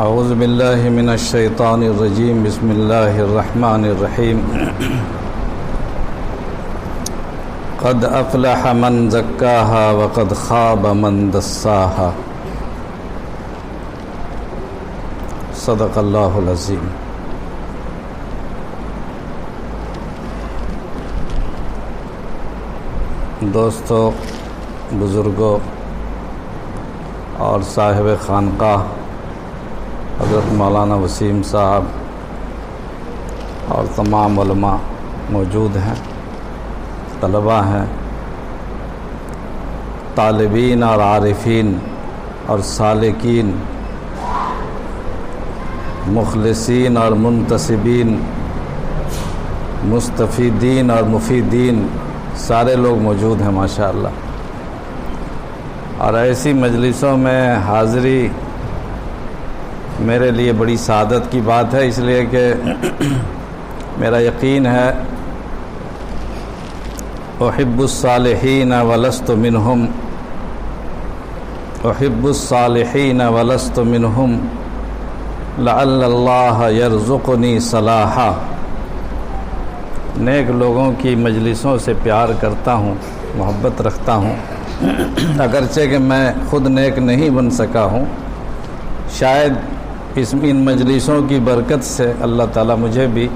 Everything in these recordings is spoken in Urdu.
اعوذ باللہ من الشیطان الرجیم بسم اللہ الرحمن الرحیم قد افلح من زکاہا وقد خاب من دساہا صدق اللہ العظیم۔ دوستو، بزرگوں اور صاحب خانقاہ حضرت مولانا وسیم صاحب اور تمام علماء موجود ہیں، طلباء ہیں، طالبین اور عارفین اور سالکین، مخلصین اور منتسبین، مستفیدین اور مفیدین، سارے لوگ موجود ہیں ماشاءاللہ۔ اور ایسی مجلسوں میں حاضری میرے لیے بڑی سعادت کی بات ہے، اس لیے کہ میرا یقین ہے احب الصالحین ولست منہم، احب الصالحین ولست منہم لعل اللہ یرزقنی صلاحا۔ نیک لوگوں کی مجلسوں سے پیار کرتا ہوں، محبت رکھتا ہوں، اگرچہ کہ میں خود نیک نہیں بن سکا ہوں، شاید ان مجلسوں کی برکت سے اللہ تعالیٰ مجھے بھی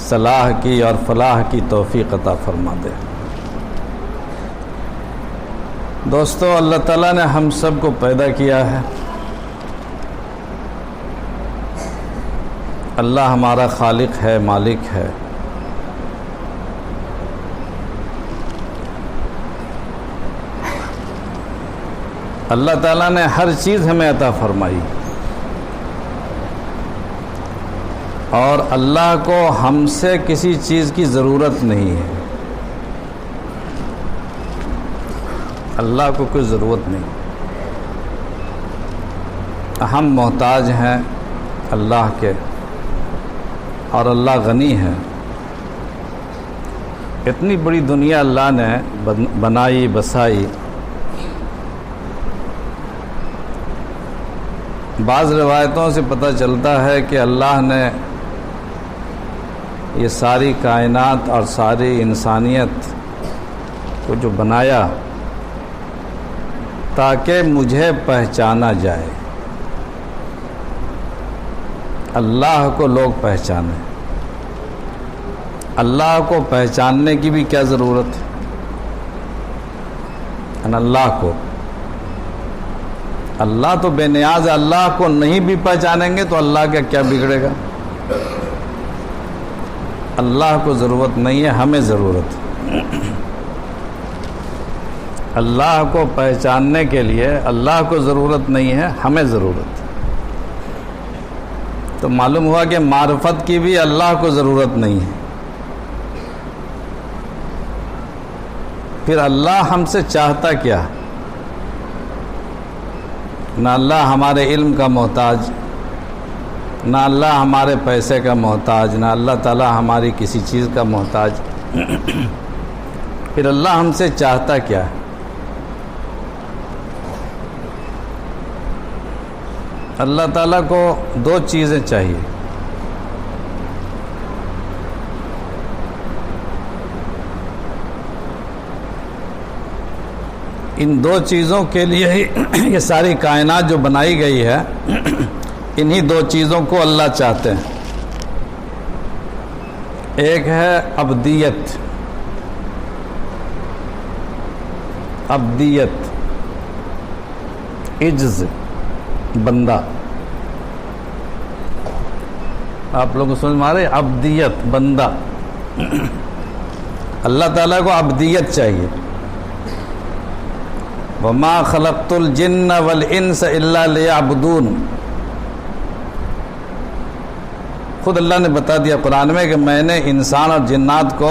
صلاح کی اور فلاح کی توفیق عطا فرما دے۔ دوستو، اللہ تعالیٰ نے ہم سب کو پیدا کیا ہے، اللہ ہمارا خالق ہے، مالک ہے۔ اللہ تعالیٰ نے ہر چیز ہمیں عطا فرمائی، اور اللہ کو ہم سے کسی چیز کی ضرورت نہیں ہے، اللہ کو کوئی ضرورت نہیں، ہم محتاج ہیں اللہ کے، اور اللہ غنی ہے۔ اتنی بڑی دنیا اللہ نے بنائی، بسائی۔ بعض روایتوں سے پتہ چلتا ہے کہ اللہ نے یہ ساری کائنات اور ساری انسانیت کو جو بنایا تاکہ مجھے پہچانا جائے، اللہ کو لوگ پہچانیں۔ اللہ کو پہچاننے کی بھی کیا ضرورت ہے؟ اللہ کو، اللہ تو بے نیاز ہے، اللہ کو نہیں بھی پہچانیں گے تو اللہ کا کیا بگڑے گا؟ اللہ کو ضرورت نہیں ہے، ہمیں ضرورت ہے۔ اللہ کو پہچاننے کے لیے اللہ کو ضرورت نہیں ہے، ہمیں ضرورت ہے۔ تو معلوم ہوا کہ معرفت کی بھی اللہ کو ضرورت نہیں ہے۔ پھر اللہ ہم سے چاہتا کیا؟ نہ اللہ ہمارے علم کا محتاج، نہ اللہ ہمارے پیسے کا محتاج، نہ اللہ تعالیٰ ہماری کسی چیز کا محتاج۔ پھر اللہ ہم سے چاہتا کیا ہے؟ اللہ تعالیٰ کو دو چیزیں چاہیے، ان دو چیزوں کے لیے ہی یہ ساری کائنات جو بنائی گئی ہے، انہی دو چیزوں کو اللہ چاہتے ہیں۔ ایک ہے عبدیت، عبدیت، عجز، بندہ۔ آپ لوگ سمجھ مارے؟ عبدیت، بندہ۔ اللہ تعالیٰ کو عبدیت چاہیے۔ وَمَا خَلَقْتُ الْجِنَّ وَالْإِنسَ إِلَّا لِيَعْبُدُونَ۔ خود اللہ نے بتا دیا قرآن میں کہ میں نے انسان اور جنات کو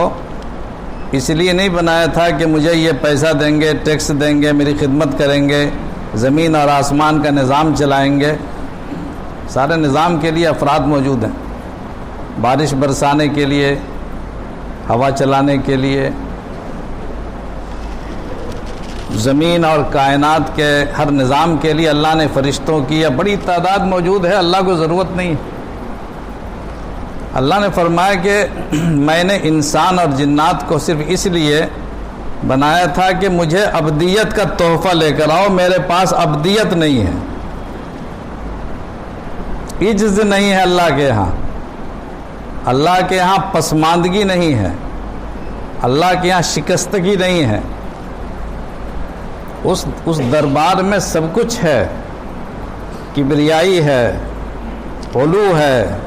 اس لیے نہیں بنایا تھا کہ مجھے یہ پیسہ دیں گے، ٹیکس دیں گے، میری خدمت کریں گے، زمین اور آسمان کا نظام چلائیں گے۔ سارے نظام کے لیے افراد موجود ہیں، بارش برسانے کے لیے، ہوا چلانے کے لیے، زمین اور کائنات کے ہر نظام کے لیے اللہ نے فرشتوں کی بڑی تعداد موجود ہے، اللہ کو ضرورت نہیں ہے۔ اللہ نے فرمایا کہ میں نے انسان اور جنات کو صرف اس لیے بنایا تھا کہ مجھے ابدیت کا تحفہ لے کر آؤ، میرے پاس ابدیت نہیں ہے، عجز نہیں ہے اللہ کے ہاں، اللہ کے ہاں پسماندگی نہیں ہے، اللہ کے ہاں شکستگی نہیں ہے، اس دربار میں سب کچھ ہے، کبریائی ہے، علو ہے،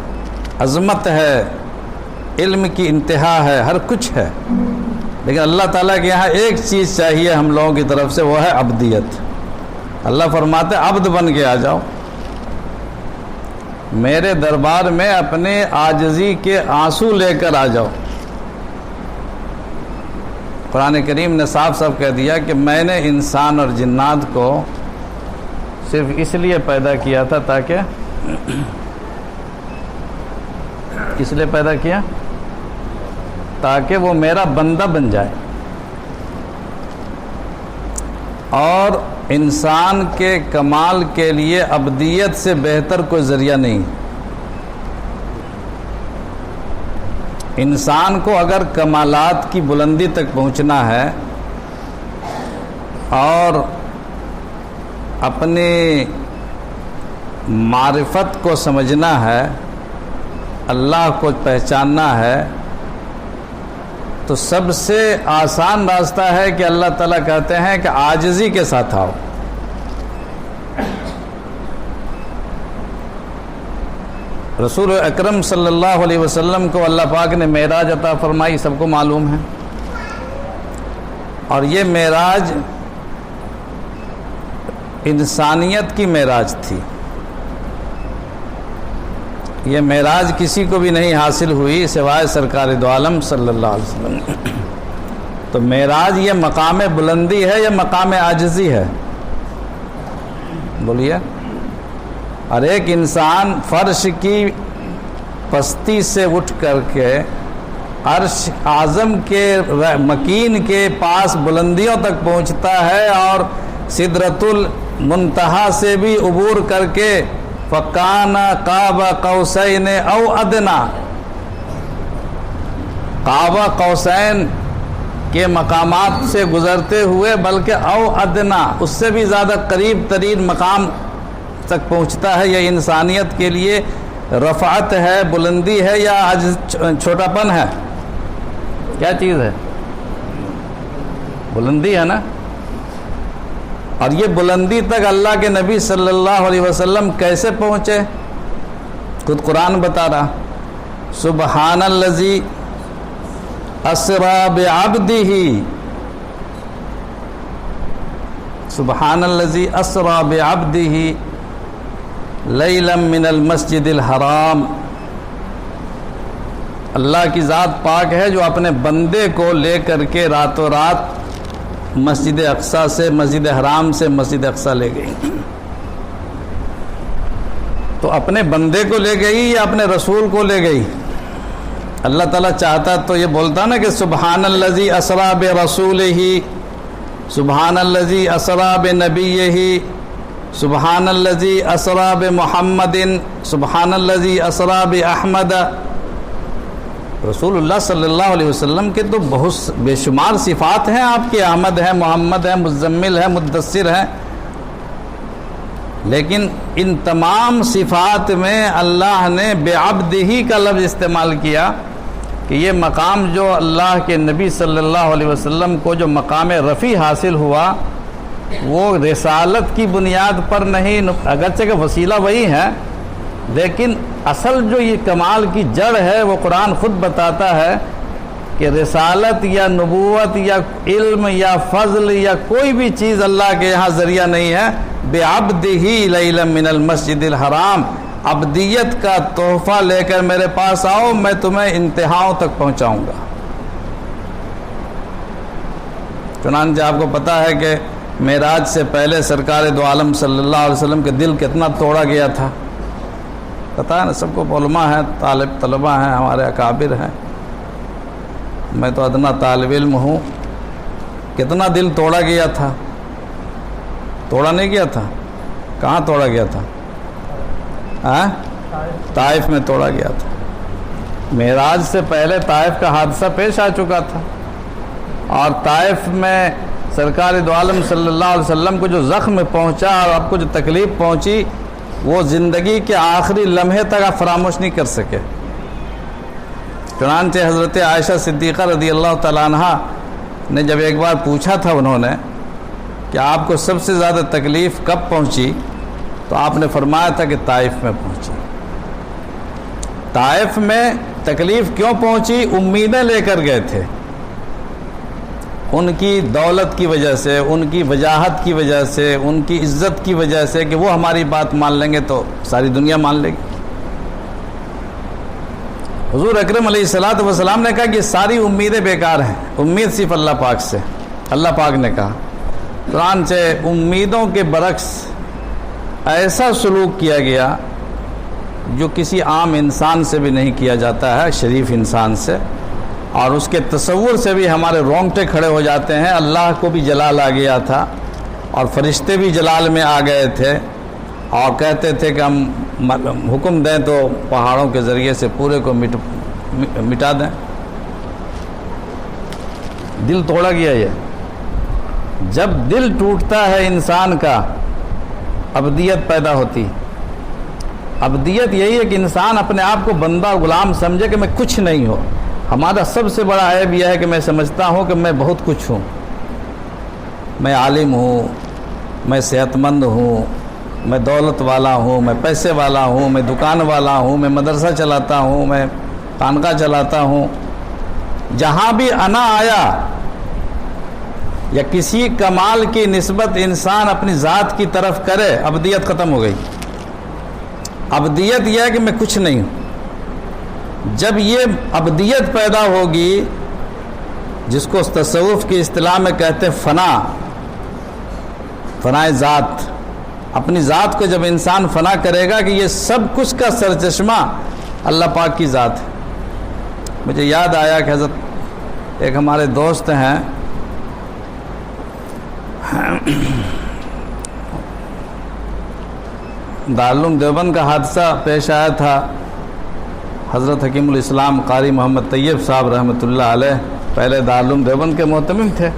عظمت ہے، علم کی انتہا ہے، ہر کچھ ہے، لیکن اللہ تعالیٰ کے یہاں ایک چیز چاہیے ہم لوگوں کی طرف سے، وہ ہے عبدیت۔ اللہ فرماتے عبد بن کے آ جاؤ، میرے دربار میں اپنے عاجزی کے آنسو لے کر آ جاؤ۔ قرآن کریم نے صاف صاف کہہ دیا کہ میں نے انسان اور جنات کو صرف اس لیے پیدا کیا تھا تاکہ کس لیے پیدا کیا؟ تاکہ وہ میرا بندہ بن جائے، اور انسان کے کمال کے لیے ابدیت سے بہتر کوئی ذریعہ نہیں۔ انسان کو اگر کمالات کی بلندی تک پہنچنا ہے اور اپنی معرفت کو سمجھنا ہے، اللہ کو پہچاننا ہے، تو سب سے آسان راستہ ہے کہ اللہ تعالیٰ کہتے ہیں کہ عاجزی کے ساتھ آؤ۔ رسول اکرم صلی اللہ علیہ وسلم کو اللہ پاک نے معراج عطا فرمائی، سب کو معلوم ہے، اور یہ معراج انسانیت کی معراج تھی۔ یہ معراج کسی کو بھی نہیں حاصل ہوئی سوائے سرکار دو عالم صلی اللہ علیہ وسلم۔ تو معراج یہ مقام بلندی ہے یا مقام عاجزی ہے؟ بولیے۔ اور ایک انسان فرش کی پستی سے اٹھ کر کے عرش اعظم کے مکین کے پاس بلندیوں تک پہنچتا ہے، اور سدرۃ المنتہا سے بھی عبور کر کے فَكَانَ قَابَ قَوْسَيْنِ أَوْ أَدْنَىٰ، قاب قوسین کے مقامات سے گزرتے ہوئے بلکہ او ادنا، اس سے بھی زیادہ قریب ترین مقام تک پہنچتا ہے۔ یہ انسانیت کے لیے رفعت ہے، بلندی ہے، یا چھوٹا پن ہے؟ کیا چیز ہے؟ بلندی ہے نا۔ اور یہ بلندی تک اللہ کے نبی صلی اللہ علیہ وسلم کیسے پہنچے؟ خود قرآن بتا رہا، سبحان الذی اسری بعبدہ، سبحان الذی اسری بعبدہ لیلا من المسجد الحرام۔ اللہ کی ذات پاک ہے جو اپنے بندے کو لے کر کے راتوں رات مسجد اقصیٰ سے، مسجد حرام سے مسجد اقصیٰ لے گئی۔ تو اپنے بندے کو لے گئی یا اپنے رسول کو لے گئی؟ اللہ تعالیٰ چاہتا تو یہ بولتا نا کہ سبحان الذی اسری برسولہ، سبحان الذی اسری بنبیہ، سبحان الذی اسری بمحمد، سبحان الذی اسری باحمد۔ رسول اللہ صلی اللہ علیہ وسلم کے تو بہت بے شمار صفات ہیں، آپ کے احمد ہے، محمد ہے، مزمل ہے، مدثر ہے، لیکن ان تمام صفات میں اللہ نے بعبدہ کا لفظ استعمال کیا کہ یہ مقام جو اللہ کے نبی صلی اللہ علیہ وسلم کو جو مقام رفیع حاصل ہوا، وہ رسالت کی بنیاد پر نہیں، اگرچہ کہ وسیلہ وہی ہے، لیکن اصل جو یہ کمال کی جڑ ہے وہ قرآن خود بتاتا ہے کہ رسالت یا نبوت یا علم یا فضل یا کوئی بھی چیز اللہ کے یہاں ذریعہ نہیں ہے۔ بعبدہ لیلا من المسجد الحرام، عبدیت کا تحفہ لے کر میرے پاس آؤ، میں تمہیں انتہاؤں تک پہنچاؤں گا۔ چنانچہ آپ کو پتہ ہے کہ معراج سے پہلے سرکار دو عالم صلی اللہ علیہ وسلم کے دل کتنا توڑا گیا تھا، پتہ ہے نا سب کو، علماء ہیں، طلبہ ہیں، ہمارے اکابر ہیں، میں تو ادنا طالب علم ہوں، کتنا دل توڑا گیا تھا۔ توڑا نہیں گیا تھا؟ کہاں توڑا گیا تھا؟ طائف میں توڑا گیا تھا۔ معراج سے پہلے طائف کا حادثہ پیش آ چکا تھا، اور طائف میں سرکار دو عالم صلی اللہ علیہ وسلم کو جو زخم پہنچا اور آپ کو جو تکلیف پہنچی، وہ زندگی کے آخری لمحے تک آپ فراموش نہیں کر سکے۔ چنانچہ حضرت عائشہ صدیقہ رضی اللہ تعالیٰ عنہ نے جب ایک بار پوچھا تھا انہوں نے کہ آپ کو سب سے زیادہ تکلیف کب پہنچی، تو آپ نے فرمایا تھا کہ طائف میں پہنچی۔ طائف میں تکلیف کیوں پہنچی؟ امیدیں لے کر گئے تھے، ان کی دولت کی وجہ سے، ان کی وجاہت کی وجہ سے، ان کی عزت کی وجہ سے کہ وہ ہماری بات مان لیں گے تو ساری دنیا مان لے گی۔ حضور اکرم علیہ الصلوۃ والسلام نے کہا کہ ساری امیدیں بیکار ہیں، امید صرف اللہ پاک سے۔ اللہ پاک نے کہا، چنانچہ امیدوں کے برعکس ایسا سلوک کیا گیا جو کسی عام انسان سے بھی نہیں کیا جاتا ہے، شریف انسان سے، اور اس کے تصور سے بھی ہمارے رونگٹے کھڑے ہو جاتے ہیں۔ اللہ کو بھی جلال آ گیا تھا اور فرشتے بھی جلال میں آ گئے تھے، اور کہتے تھے کہ ہم حکم دیں تو پہاڑوں کے ذریعے سے پورے کو مٹا دیں۔ دل توڑا گیا۔ یہ جب دل ٹوٹتا ہے انسان کا، ابدیت پیدا ہوتی۔ ابدیت یہی ہے کہ انسان اپنے آپ کو بندہ غلام سمجھے کہ میں کچھ نہیں ہوں۔ ہمارا سب سے بڑا عیب یہ ہے کہ میں سمجھتا ہوں کہ میں بہت کچھ ہوں، میں عالم ہوں، میں صحت مند ہوں، میں دولت والا ہوں، میں پیسے والا ہوں، میں دکان والا ہوں، میں مدرسہ چلاتا ہوں، میں خانقاہ چلاتا ہوں۔ جہاں بھی انا آیا یا کسی کمال کی نسبت انسان اپنی ذات کی طرف کرے، ابدیت ختم ہو گئی۔ ابدیت یہ ہے کہ میں کچھ نہیں ہوں۔ جب یہ ابدیت پیدا ہوگی، جس کو تصوف کی اصطلاح میں کہتے ہیں فنائے ذات، اپنی ذات کو جب انسان فنا کرے گا کہ یہ سب کچھ کا سرچشمہ اللہ پاک کی ذات ہے۔ مجھے یاد آیا کہ حضرت ایک ہمارے دوست ہیں، دارالعلوم دیوبند کا حادثہ پیش آیا تھا۔ حضرت حکیم الاسلام قاری محمد طیب صاحب رحمۃ اللہ علیہ پہلے دارالعلوم دیوبند کے محتمم تھے،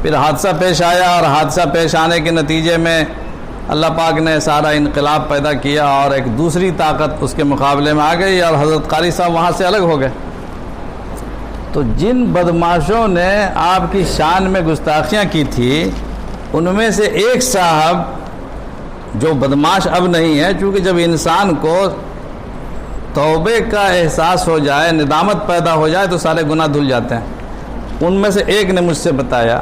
پھر حادثہ پیش آیا، اور حادثہ پیش آنے کے نتیجے میں اللہ پاک نے سارا انقلاب پیدا کیا، اور ایک دوسری طاقت اس کے مقابلے میں آ گئی، اور حضرت قاری صاحب وہاں سے الگ ہو گئے۔ تو جن بدماشوں نے آپ کی شان میں گستاخیاں کی تھی، ان میں سے ایک صاحب جو بدماش اب نہیں ہے، چونکہ جب انسان کو توبے کا احساس ہو جائے، ندامت پیدا ہو جائے تو سارے گناہ دھل جاتے ہیں۔ ان میں سے ایک نے مجھ سے بتایا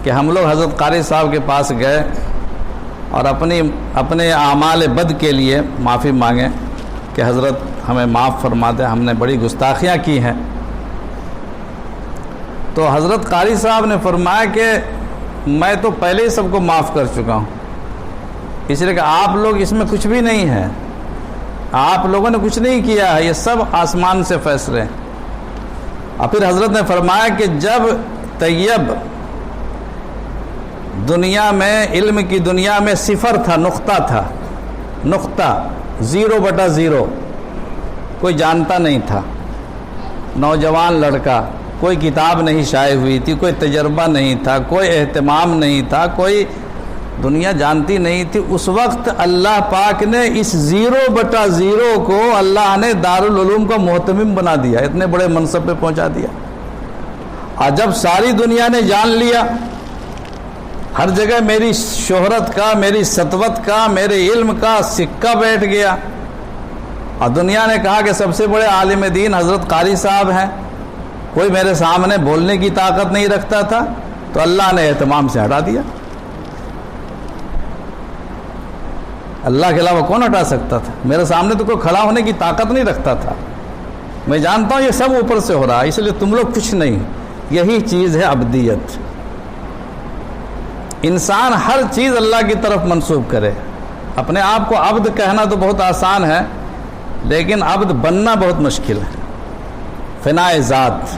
کہ ہم لوگ حضرت قاری صاحب کے پاس گئے اور اپنے اعمال بد کے لیے معافی مانگیں کہ حضرت ہمیں معاف فرما دیں، ہم نے بڑی گستاخیاں کی ہیں۔ تو حضرت قاری صاحب نے فرمایا کہ میں تو پہلے ہی سب کو معاف کر چکا ہوں، اس لیے کہ آپ لوگ اس میں کچھ بھی نہیں ہے، آپ لوگوں نے کچھ نہیں کیا ہے، یہ سب آسمان سے فیصلے ہیں۔ اور پھر حضرت نے فرمایا کہ جب طیب دنیا میں، علم کی دنیا میں صفر تھا، نقطہ تھا، نقطہ 0/0، کوئی جانتا نہیں تھا، نوجوان لڑکا، کوئی کتاب نہیں شائع ہوئی تھی، کوئی تجربہ نہیں تھا، کوئی اہتمام نہیں تھا، کوئی دنیا جانتی نہیں تھی، اس وقت اللہ پاک نے اس 0/0 کو اللہ نے دارالعلوم کا محتمم بنا دیا، اتنے بڑے منصب پہ پہنچا دیا۔ اور جب ساری دنیا نے جان لیا، ہر جگہ میری شہرت کا، میری سطوت کا، میرے علم کا سکہ بیٹھ گیا، اور دنیا نے کہا کہ سب سے بڑے عالم دین حضرت قاری صاحب ہیں، کوئی میرے سامنے بولنے کی طاقت نہیں رکھتا تھا، تو اللہ نے اہتمام سے ہٹا دیا۔ اللہ کے علاوہ کون ہٹا سکتا تھا؟ میرے سامنے تو کوئی کھڑا ہونے کی طاقت نہیں رکھتا تھا۔ میں جانتا ہوں یہ سب اوپر سے ہو رہا ہے، اس لیے تم لوگ کچھ نہیں۔ یہی چیز ہے ابدیت۔ انسان ہر چیز اللہ کی طرف منسوب کرے۔ اپنے آپ کو عبد کہنا تو بہت آسان ہے، لیکن عبد بننا بہت مشکل ہے۔ فنائے ذات،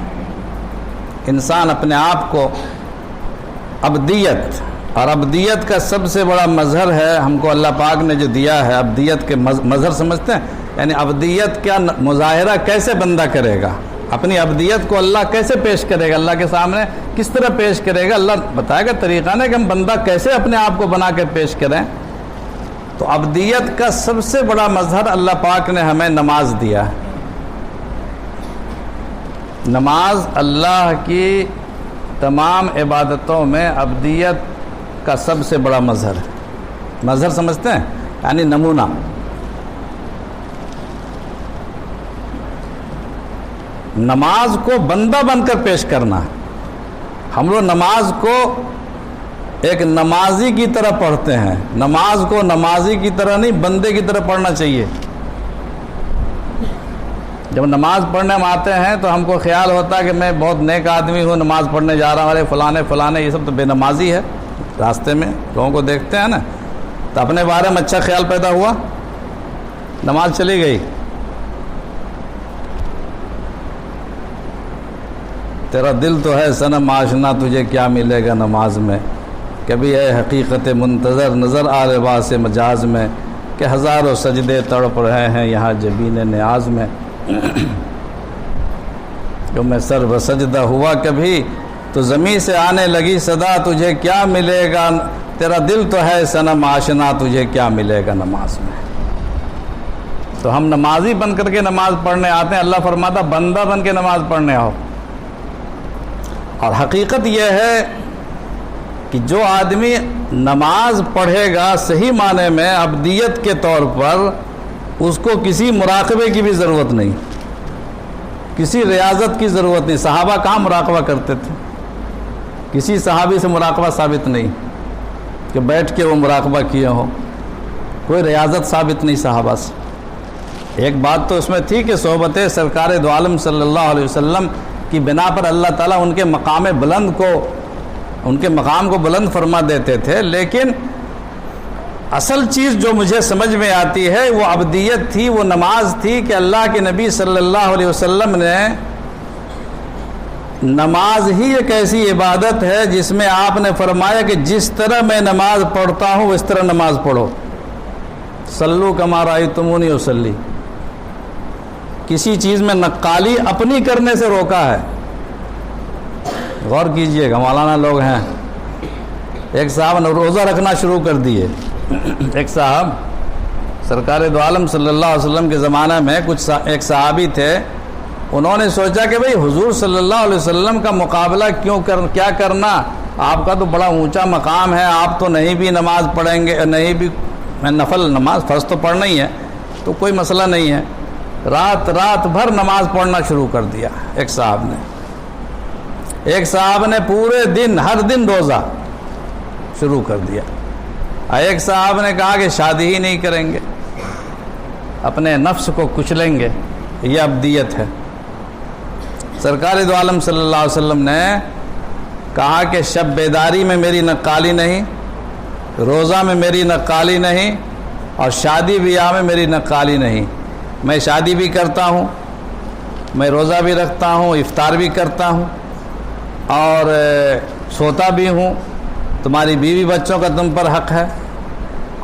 انسان اپنے آپ کو ابدیت، اور ابدیت کا سب سے بڑا مظہر ہے ہم کو اللہ پاک نے جو دیا ہے، ابدیت کے مظہر سمجھتے ہیں، یعنی ابدیت کا مظاہرہ کیسے بندہ کرے گا، اپنی ابدیت کو اللہ کیسے پیش کرے گا، اللہ کے سامنے کس طرح پیش کرے گا، اللہ بتائے گا طریقہ نا کہ ہم بندہ کیسے اپنے آپ کو بنا کے پیش کریں۔ تو ابدیت کا سب سے بڑا مظہر اللہ پاک نے ہمیں نماز دیا ہے۔ نماز اللہ کی تمام عبادتوں میں ابدیت کا سب سے بڑا مظہر ہے۔ مظہر سمجھتے ہیں یعنی نمونہ۔ نماز کو بندہ بن کر پیش کرنا، ہم لوگ نماز کو ایک نمازی کی طرح پڑھتے ہیں، نماز کو نمازی کی طرح نہیں بندے کی طرح پڑھنا چاہیے۔ جب نماز پڑھنے ہم آتے ہیں تو ہم کو خیال ہوتا ہے کہ میں بہت نیک آدمی ہوں، نماز پڑھنے جا رہا ہوں، ارے فلانے یہ سب تو بے نمازی ہے۔ راستے میں لوگوں کو دیکھتے ہیں نا تو اپنے بارے میں اچھا خیال پیدا ہوا، نماز چلی گئی۔ تیرا دل تو ہے صنم آشنا، تجھے کیا ملے گا نماز میں، کبھی ہے حقیقت منتظر نظر آ لباس مجاز میں، کہ ہزاروں سجدے تڑپ رہے ہیں یہاں جبین نیاز میں۔ جو میں سر بسجدہ ہوا کبھی تو زمین سے آنے لگی صدا، تجھے کیا ملے گا، تیرا دل تو ہے صنم آشنا، تجھے کیا ملے گا نماز میں۔ تو ہم نمازی بن کر کے نماز پڑھنے آتے ہیں، اللہ فرماتا بندہ بن کے نماز پڑھنے آؤ۔ اور حقیقت یہ ہے کہ جو آدمی نماز پڑھے گا صحیح معنی میں ابدیت کے طور پر، اس کو کسی مراقبے کی بھی ضرورت نہیں، کسی ریاضت کی ضرورت نہیں۔ صحابہ کہاں مراقبہ کرتے تھے؟ کسی صحابی سے مراقبہ ثابت نہیں کہ بیٹھ کے وہ مراقبہ کیے ہو، کوئی ریاضت ثابت نہیں صحابہ سے۔ ایک بات تو اس میں تھی کہ صحبت سرکار دو عالم صلی اللہ علیہ وسلم کی بنا پر اللہ تعالیٰ ان کے مقام بلند کو، ان کے مقام کو بلند فرما دیتے تھے، لیکن اصل چیز جو مجھے سمجھ میں آتی ہے وہ عبدیت تھی، وہ نماز تھی کہ اللہ کے نبی صلی اللہ علیہ وسلم نے نماز ہی ایک ایسی عبادت ہے جس میں آپ نے فرمایا کہ جس طرح میں نماز پڑھتا ہوں اس طرح نماز پڑھو، صلو کما رأیتمونی اصلی۔ کسی چیز میں نقالی اپنی کرنے سے روکا ہے۔ غور کیجئے گا، مولانا لوگ ہیں، ایک صاحب نے روزہ رکھنا شروع کر دیے۔ ایک صاحب سرکار دو عالم صلی اللہ علیہ وسلم کے زمانہ میں ایک صحابی تھے، انہوں نے سوچا کہ بھئی حضور صلی اللہ علیہ وسلم کا مقابلہ کیا کرنا، آپ کا تو بڑا اونچا مقام ہے، آپ تو نہیں بھی نماز پڑھیں گے، نہیں بھی نفل نماز فرض تو پڑھنا ہی ہے، تو کوئی مسئلہ نہیں ہے۔ رات بھر نماز پڑھنا شروع کر دیا ایک صاحب نے پورے دن ہر دن روزہ شروع کر دیا۔ ایک صاحب نے کہا کہ شادی ہی نہیں کریں گے، اپنے نفس کو کچلیں گے، یہ ابدیت ہے۔ سرکار دو عالم صلی اللہ علیہ وسلم نے کہا کہ شب بیداری میں میری نقالی نہیں، روزہ میں میری نقالی نہیں، اور شادی بیاہ میں میری نقالی نہیں۔ میں شادی بھی کرتا ہوں، میں روزہ بھی رکھتا ہوں، افطار بھی کرتا ہوں، اور سوتا بھی ہوں، تمہاری بیوی بچوں کا تم پر حق ہے۔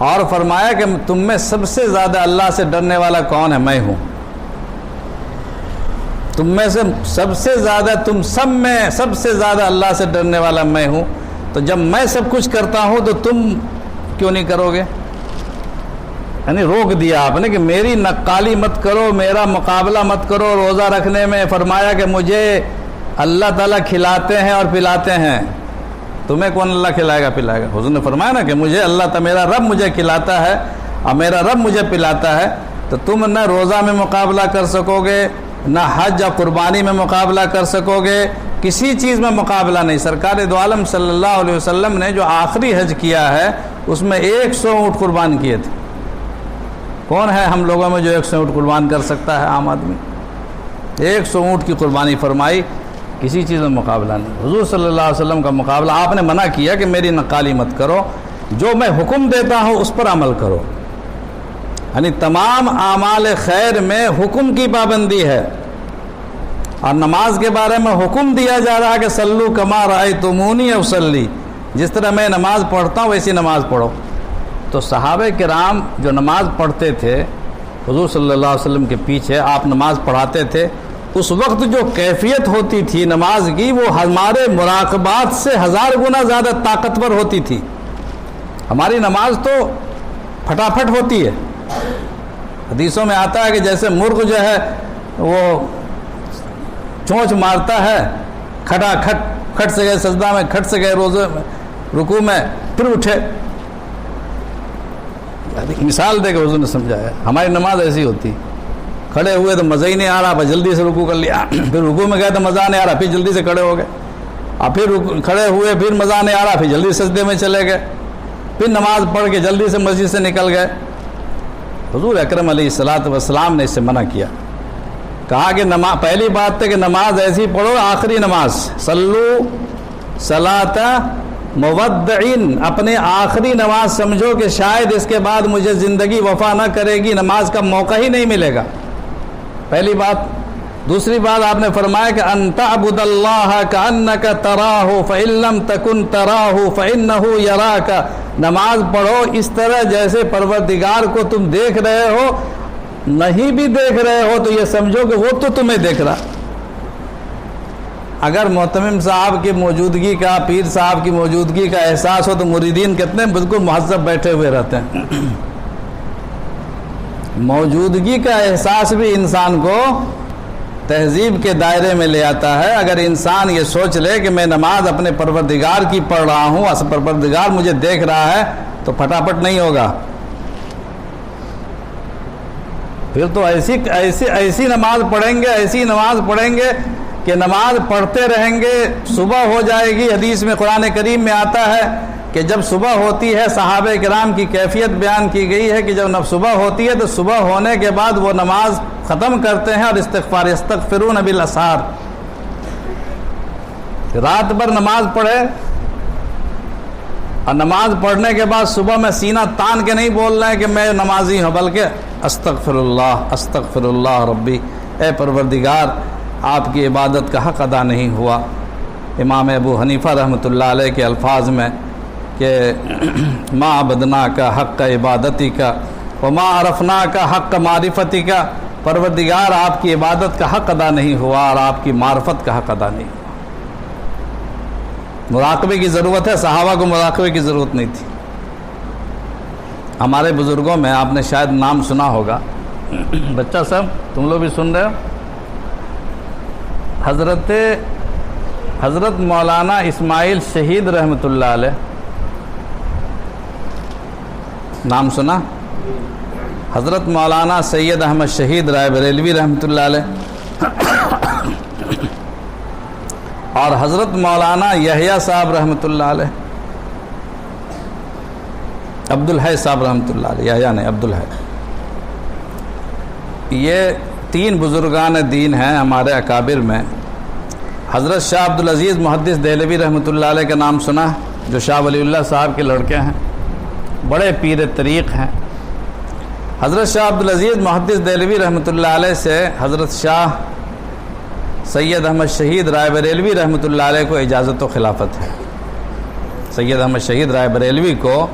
اور فرمایا کہ تم میں سب سے زیادہ اللہ سے ڈرنے والا کون ہے؟ میں ہوں۔ تم میں سے سب سے زیادہ، تم سب میں سب سے زیادہ اللہ سے ڈرنے والا میں ہوں، تو جب میں سب کچھ کرتا ہوں تو تم کیوں نہیں کرو گے؟ یعنی روک دیا آپ نے کہ میری نقالی مت کرو، میرا مقابلہ مت کرو روزہ رکھنے میں۔ فرمایا کہ مجھے اللہ تعالیٰ کھلاتے ہیں اور پلاتے ہیں، تمہیں کون اللہ کھلائے گا پلائے گا؟ حضور نے فرمایا نا کہ مجھے اللہ تعالیٰ، میرا رب مجھے کھلاتا ہے اور میرا رب مجھے پلاتا ہے، تو تم نہ روزہ میں مقابلہ کر سکو گے، نہ حج یا قربانی میں مقابلہ کر سکو گے، کسی چیز میں مقابلہ نہیں۔ سرکار دو عالم صلی اللہ علیہ وسلم نے جو آخری حج کیا ہے اس میں 100 اونٹ قربان کیے تھے۔ کون ہے ہم لوگوں میں جو 100 اونٹ قربان کر سکتا ہے؟ عام آدمی۔ 100 اونٹ کی قربانی فرمائی، کسی چیز میں مقابلہ نہیں۔ حضور صلی اللہ علیہ وسلم کا مقابلہ، آپ نے منع کیا کہ میری نقالی مت کرو، جو میں حکم دیتا ہوں اس پر عمل کرو۔ یعنی تمام اعمال خیر میں حکم کی پابندی ہے، اور نماز کے بارے میں حکم دیا جا رہا ہے کہ صلو کما رأیتمونی اصلی، جس طرح میں نماز پڑھتا ہوں ویسی نماز پڑھو۔ تو صحابہ کرام جو نماز پڑھتے تھے حضور صلی اللہ علیہ وسلم کے پیچھے، آپ نماز پڑھاتے تھے، اس وقت جو کیفیت ہوتی تھی نماز کی وہ ہمارے مراقبات سے 1000 گنا زیادہ طاقتور ہوتی تھی۔ ہماری نماز تو پھٹافٹ ہوتی ہے، حدیثوں میں آتا ہے کہ جیسے مرغ جو ہے وہ چونچ مارتا ہے، کھٹا کھٹ سے گئے سجدہ میں، کھٹ سے گئے روزے میں، رکوع میں، پھر اٹھے۔ مثال دے کے حضور نے سمجھایا ہماری نماز ایسی ہوتی، کھڑے ہوئے تو مزہ ہی نہیں آ رہا، بس جلدی سے رکوع کر لیا، پھر رکوع میں گئے تو مزہ نہیں آ رہا، پھر جلدی سے کھڑے ہو گئے، اور پھر کھڑے ہوئے پھر مزہ نہیں آ رہا، پھر جلدی سجدے میں چلے گئے، پھر نماز پڑھ کے جلدی سے مسجد سے نکل گئے۔ حضور اکرم علیہ الصلوۃ والسلام نے اس سے منع کیا، کہا کہ پہلی بات ہے کہ نماز ایسی پڑھو، آخری نماز، صلو صلاۃ مودعین، اپنے آخری نماز سمجھو کہ شاید اس کے بعد مجھے زندگی وفا نہ کرے گی، نماز کا موقع ہی نہیں ملے گا، پہلی بات۔ دوسری بات آپ نے فرمایا کہ ان تعبد اللہ کأنک تراہ فإن لم تکن تراہ فإنہ یراک، نماز پڑھو اس طرح جیسے پروردگار کو تم دیکھ رہے ہو، نہیں بھی دیکھ رہے ہو تو یہ سمجھو کہ وہ تو تمہیں دیکھ رہا۔ اگر محتمم صاحب کی موجودگی کا، پیر صاحب کی موجودگی کا احساس ہو تو مریدین کتنے بالکل مہذب بیٹھے ہوئے رہتے ہیں۔ موجودگی کا احساس بھی انسان کو تہذیب کے دائرے میں لے آتا ہے۔ اگر انسان یہ سوچ لے کہ میں نماز اپنے پروردگار کی پڑھ رہا ہوں، پروردگار مجھے دیکھ رہا ہے، تو پھٹافٹ نہیں ہوگا، پھر تو ایسی نماز پڑھیں گے، ایسی نماز پڑھیں گے کہ نماز پڑھتے رہیں گے، صبح ہو جائے گی۔ حدیث میں قرآن کریم میں آتا ہے کہ جب صبح ہوتی ہے، صحابہ کرام کی کیفیت بیان کی گئی ہے کہ جب صبح ہوتی ہے تو صبح ہونے کے بعد وہ نماز ختم کرتے ہیں اور استغفار، یستغفرون بالاسحار، رات بھر نماز پڑھے اور نماز پڑھنے کے بعد صبح میں سینہ تان کے نہیں بول رہے ہیں کہ میں نمازی ہوں، بلکہ استغفر اللہ ربی، اے پروردگار آپ کی عبادت کا حق ادا نہیں ہوا۔ امام ابو حنیفہ رحمۃ اللہ علیہ کے الفاظ میں کہ ما عبدنا کا حق عبادتی کا وما عرفنا کا حق معرفتی کا، پروردگار آپ کی عبادت کا حق ادا نہیں ہوا اور آپ کی معرفت کا حق ادا نہیں ہوا۔ مراقبے کی ضرورت ہے، صحابہ کو مراقبے کی ضرورت نہیں تھی۔ ہمارے بزرگوں میں آپ نے شاید نام سنا ہوگا، بچہ صاحب تم لوگ بھی سن رہے ہو، حضرت مولانا اسماعیل شہید رحمۃ اللہ علیہ، نام سنا؟ حضرت مولانا سید احمد شہید رائے بریلوی رحمۃ اللہ علیہ، اور حضرت مولانا یحییٰ صاحب رحمۃ اللہ علیہ، عبدالحی صاحب رحمۃ اللہ علیہ، یحییٰ نہیں عبدالحی، یہ 3 بزرگان دین ہیں ہمارے اکابر میں۔ حضرت شاہ عبدالعزیز محدث دہلوی رحمۃ اللہ علیہ کا نام سنا، جو شاہ ولی اللہ صاحب کے لڑکے ہیں، بڑے پیر طریق ہیں۔ حضرت شاہ عبدالعزیز محدث دہلوی رحمۃ اللہ علیہ سے حضرت شاہ سید احمد شہید رائے بریلوی رحمۃ اللہ علیہ کو اجازت و خلافت ہے۔ سید احمد شہید رائے بریلوی کو،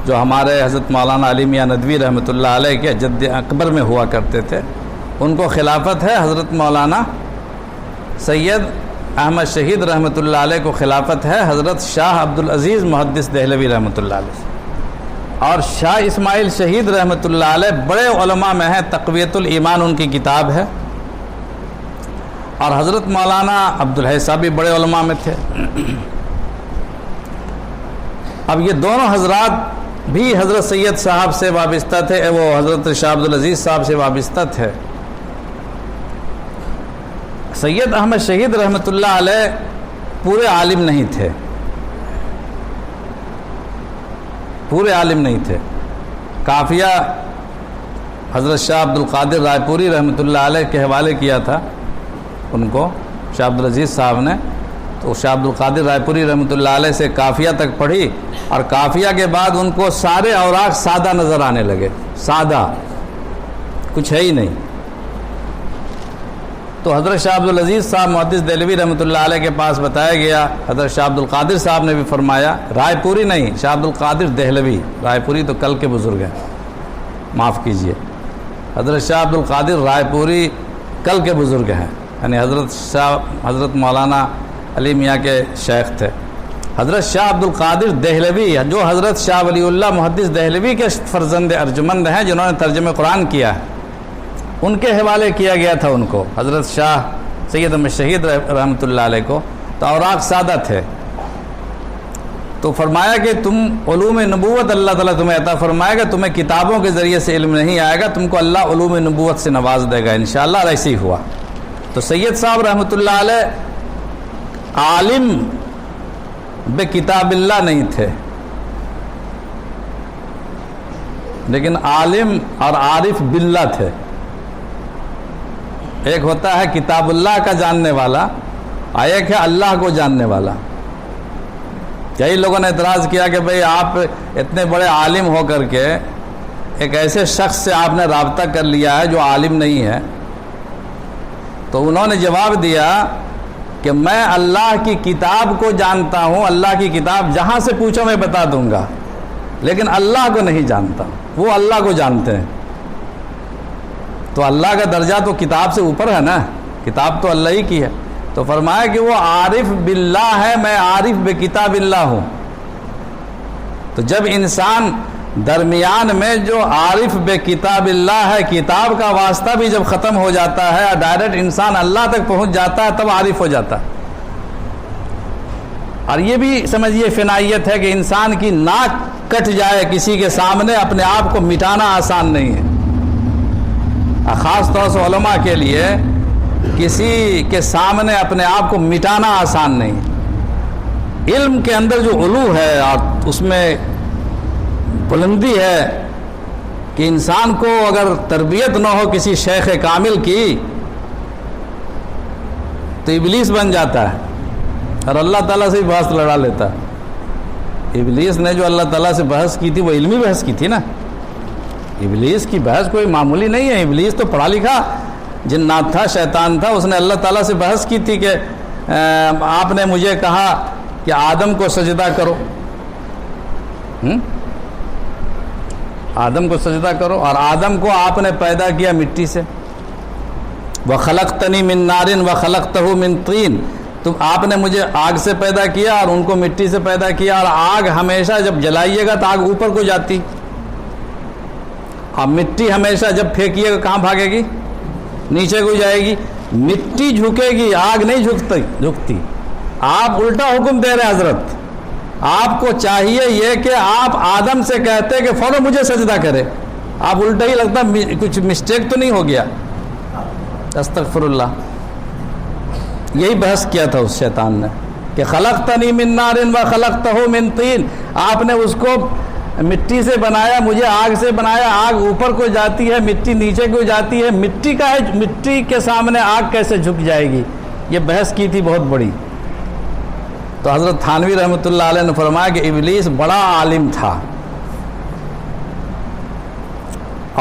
جو ہمارے حضرت مولانا علی میاں ندوی رحمۃ اللہ علیہ کے جد اکبر میں ہوا کرتے تھے، ان کو خلافت ہے۔ حضرت مولانا سید احمد شہید رحمۃ اللہ علیہ کو خلافت ہے حضرت شاہ عبدالعزیز محدث دہلوی رحمۃ اللہ علیہ، اور شاہ اسماعیل شہید رحمۃ اللہ علیہ بڑے علماء میں ہیں، تقویت الایمان ان کی کتاب ہے، اور حضرت مولانا عبدالحی صاحب بھی بڑے علماء میں تھے۔ اب یہ دونوں حضرات بھی حضرت سید صاحب سے وابستہ تھے، وہ حضرت شاہ عبدالعزیز صاحب سے وابستہ تھے۔ سید احمد شہید رحمۃ اللہ علیہ پورے عالم نہیں تھے، پورے عالم نہیں تھے۔ کافیہ حضرت شاہ عبد القادر رائے پوری رحمۃ اللہ علیہ کے حوالے کیا تھا ان کو شاہ عبدالعزیز صاحب نے، تو شاہ عبد القادر رائے پوری رحمۃ اللہ علیہ سے کافیہ تک پڑھی، اور کافیہ کے بعد ان کو سارے اوراق سادہ نظر آنے لگے، سادہ، کچھ ہے ہی نہیں۔ تو حضرت شاہ عبدالعزیز صاحب محدث دہلوی رحمۃ اللہ علیہ کے پاس بتایا گیا، حضرت شاہ عبدالقادر صاحب نے بھی فرمایا، رائے پوری نہیں، شاہ عبدالقادر دہلوی، رائے پوری تو کل کے بزرگ ہیں، معاف کیجئے، حضرت شاہ عبدالقادر رائے پوری کل کے بزرگ ہیں، یعنی حضرت مولانا علی میاں کے شیخ تھے۔ حضرت شاہ عبدالقادر دہلوی جو حضرت شاہ ولی اللہ محدث دہلوی کے فرزند ارجمند ہیں، جنہوں نے ترجمہ قرآن کیا ہے، ان کے حوالے کیا گیا تھا ان کو، حضرت شاہ سید احمد شہید رحمۃ اللہ علیہ کو، تو اوراق سادہ تھے، تو فرمایا کہ تم علوم نبوت اللہ تعالیٰ تمہیں عطا فرمائے گا، تمہیں کتابوں کے ذریعے سے علم نہیں آئے گا، تم کو اللہ علوم نبوت سے نواز دے گا انشاءاللہ، اور ایسے ہی ہوا۔ تو سید صاحب رحمۃ اللہ علیہ عالم بے کتاب اللہ نہیں تھے، لیکن عالم اور عارف باللہ تھے۔ ایک ہوتا ہے کتاب اللہ کا جاننے والا، اور ایک ہے اللہ کو جاننے والا۔ کئی لوگوں نے اعتراض کیا کہ بھئی آپ اتنے بڑے عالم ہو کر کے ایک ایسے شخص سے آپ نے رابطہ کر لیا ہے جو عالم نہیں ہے، تو انہوں نے جواب دیا کہ میں اللہ کی کتاب کو جانتا ہوں، اللہ کی کتاب جہاں سے پوچھو میں بتا دوں گا، لیکن اللہ کو نہیں جانتا، وہ اللہ کو جانتے ہیں۔ تو اللہ کا درجہ تو کتاب سے اوپر ہے نا، کتاب تو اللہ ہی کی ہے۔ تو فرمایا کہ وہ عارف باللہ ہے، میں عارف بے کتاب اللہ ہوں۔ تو جب انسان درمیان میں جو عارف بے کتاب اللہ ہے، کتاب کا واسطہ بھی جب ختم ہو جاتا ہے اور ڈائریکٹ انسان اللہ تک پہنچ جاتا ہے، تب عارف ہو جاتا ہے۔ اور یہ بھی سمجھیے فنائیت ہے کہ انسان کی ناک کٹ جائے کسی کے سامنے، اپنے آپ کو مٹانا آسان نہیں ہے، خاص طور سے علماء کے لیے کسی کے سامنے اپنے آپ کو مٹانا آسان نہیں۔ علم کے اندر جو علو ہے اور اس میں بلندی ہے کہ انسان کو اگر تربیت نہ ہو کسی شیخ کامل کی تو ابلیس بن جاتا ہے اور اللہ تعالیٰ سے بحث لڑا لیتا ہے۔ ابلیس نے جو اللہ تعالیٰ سے بحث کی تھی وہ علمی بحث کی تھی نا، ابلیس کی بحث کوئی معمولی نہیں ہے، ابلیس تو پڑھا لکھا جنات تھا، شیطان تھا، اس نے اللہ تعالیٰ سے بحث کی تھی کہ آپ نے مجھے کہا کہ آدم کو سجدہ کرو، آدم کو سجدہ کرو، اور آدم کو آپ نے پیدا کیا مٹی سے، وَخَلَقْتَنِي مِن نَارٍ وَخَلَقْتَهُ مِن طِينٍ، تم آپ نے مجھے آگ سے پیدا کیا اور ان کو مٹی سے پیدا کیا، اور آگ ہمیشہ جب جلائیے گا تو آگ اوپر کو جاتی، اور مٹی ہمیشہ جب پھینکیے گا کہاں بھاگے گی؟ نیچے کو جائے گی۔ مٹی جھکے گی، آگ نہیں جھکتی۔ آپ الٹا حکم دے رہے حضرت، آپ کو چاہیے یہ کہ آپ آدم سے کہتے کہ فوراً مجھے سجدہ کرے، آپ الٹا ہی لگتا کچھ مسٹیک تو نہیں ہو گیا؟ استغفر اللہ۔ یہی بحث کیا تھا اس شیطان نے کہ خلقتنی من نار وخلقتہ من طین، آپ نے اس کو مٹی سے بنایا، مجھے آگ سے بنایا، آگ اوپر کو جاتی ہے، مٹی نیچے کو جاتی ہے، مٹی کا ہے، مٹی کے سامنے آگ کیسے جھک جائے گی؟ یہ بحث کی تھی بہت بڑی۔ تو حضرت تھانوی رحمۃ اللہ علیہ نے فرمایا کہ ابلیس بڑا عالم تھا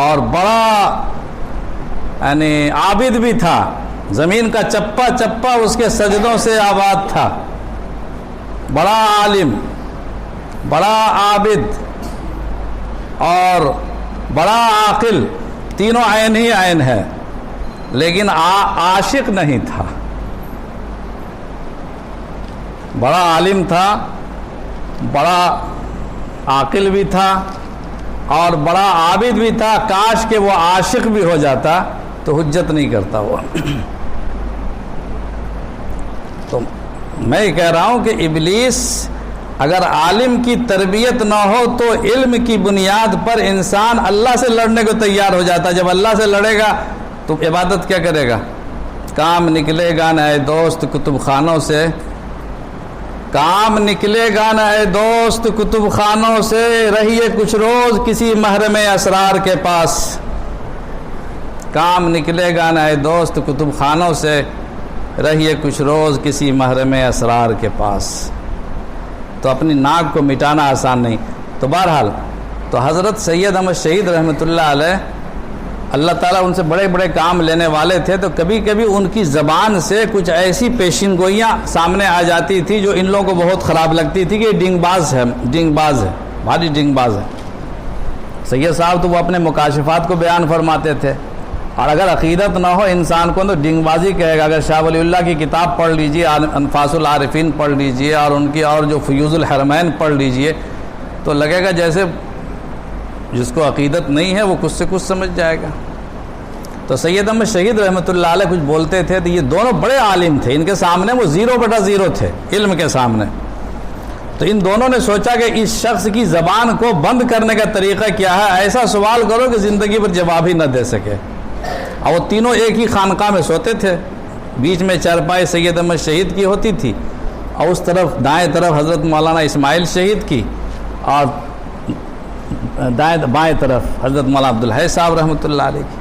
اور بڑا یعنی عابد بھی تھا، زمین کا چپا چپا اس کے سجدوں سے آباد تھا، بڑا عالم، بڑا عابد اور بڑا عاقل، تینوں عین ہی عین ہے، لیکن عاشق نہیں تھا۔ بڑا عالم تھا، بڑا عاقل بھی تھا اور بڑا عابد بھی تھا، کاش کہ وہ عاشق بھی ہو جاتا تو حجت نہیں کرتا وہ۔ تو میں کہہ رہا ہوں کہ ابلیس اگر عالم کی تربیت نہ ہو تو علم کی بنیاد پر انسان اللہ سے لڑنے کو تیار ہو جاتا ہے۔ جب اللہ سے لڑے گا تو عبادت کیا کرے گا؟ کام نکلے گا نہ اے دوست کتب خانوں سے، کام نکلے گا نہ اے دوست کتب خانوں سے، رہیے کچھ روز کسی محرم اسرار کے پاس۔ کام نکلے گا نہ اے دوست کتب خانوں سے، رہیے کچھ روز کسی محرم اسرار کے پاس۔ تو اپنی ناک کو مٹانا آسان نہیں۔ تو بہرحال تو حضرت سید احمد شہید رحمۃ اللہ علیہ اللہ تعالیٰ ان سے بڑے بڑے کام لینے والے تھے، تو کبھی کبھی ان کی زبان سے کچھ ایسی پیشین گوئیاں سامنے آ جاتی تھی جو ان لوگوں کو بہت خراب لگتی تھی کہ یہ ڈنگ باز ہے، بھاری ڈنگ باز ہے۔ سید صاحب تو وہ اپنے مکاشفات کو بیان فرماتے تھے، اور اگر عقیدت نہ ہو انسان کو تو ڈنگ بازی کہے گا۔ اگر شاہ ولی اللہ کی کتاب پڑھ لیجئے، انفاس العارفین پڑھ لیجئے، اور ان کی اور جو فیوز الحرمین پڑھ لیجئے، تو لگے گا جیسے جس کو عقیدت نہیں ہے وہ کچھ سے کچھ سمجھ جائے گا۔ تو سید احمد شہید رحمۃ اللہ علیہ کچھ بولتے تھے تو یہ دونوں بڑے عالم تھے، ان کے سامنے وہ 0/0 تھے علم کے سامنے۔ تو ان دونوں نے سوچا کہ اس شخص کی زبان کو بند کرنے کا طریقہ کیا ہے، ایسا سوال کرو کہ زندگی پر جواب ہی نہ دے سکے۔ اور وہ تینوں ایک ہی خانقاہ میں سوتے تھے، بیچ میں چارپائی سید احمد شہید کی ہوتی تھی، اور اس طرف دائیں طرف حضرت مولانا اسماعیل شہید کی، اور بائیں طرف حضرت مولانا عبدالحی صاحب رحمۃ اللہ علیہ کی۔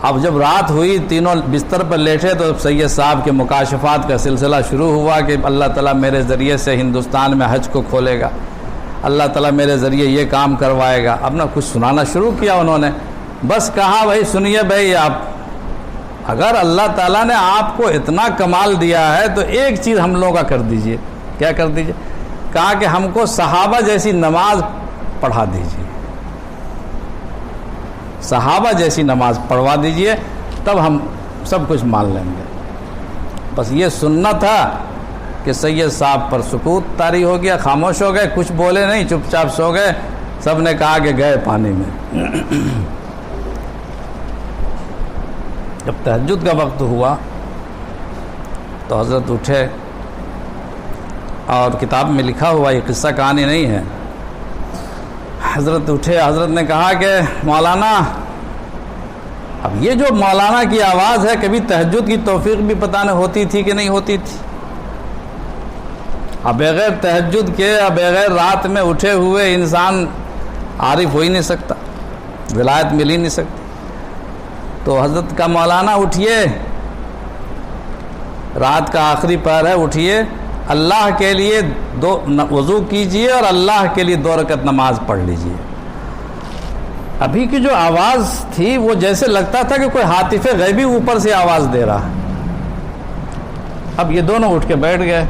اب جب رات ہوئی تینوں بستر پر لیٹے تو سید صاحب کے مکاشفات کا سلسلہ شروع ہوا کہ اللہ تعالیٰ میرے ذریعے سے ہندوستان میں حج کو کھولے گا، اللہ تعالیٰ میرے ذریعے یہ کام کروائے گا۔ اب نا کچھ سنانا شروع کیا انہوں نے، بس کہا بھائی سنیے بھائی، آپ اگر اللہ تعالیٰ نے آپ کو اتنا کمال دیا ہے تو ایک چیز ہم لوگوں کا کر دیجئے۔ کیا کر دیجئے؟ کہا کہ ہم کو صحابہ جیسی نماز پڑھا دیجئے، صحابہ جیسی نماز پڑھوا دیجئے، تب ہم سب کچھ مان لیں گے۔ بس یہ سننا تھا کہ سید صاحب پر سکوت طاری ہو گیا، خاموش ہو گئے، کچھ بولے نہیں، چپ چاپ سو گئے۔ سب نے کہا کہ گئے پانی میں۔ جب تہجد کا وقت ہوا تو حضرت اٹھے، اور کتاب میں لکھا ہوا، یہ قصہ کہانی نہیں ہے، حضرت اٹھے، حضرت نے کہا کہ مولانا، اب یہ جو مولانا کی آواز ہے، کبھی تہجد کی توفیق بھی پتہ نہیں ہوتی تھی کہ نہیں ہوتی تھی۔ اب بغیر تہجد کے، اب بغیر رات میں اٹھے ہوئے انسان عارف ہو ہی نہیں سکتا، ولایت مل ہی نہیں سکتی۔ تو حضرت کا مولانا اٹھیے، رات کا آخری پہر ہے، اٹھیے، اللہ کے لیے وضو کیجئے اور اللہ کے لیے 2 رکعت نماز پڑھ لیجئے۔ ابھی کی جو آواز تھی وہ جیسے لگتا تھا کہ کوئی ہاتف غیبی اوپر سے آواز دے رہا ہے۔ اب یہ دونوں اٹھ کے بیٹھ گئے،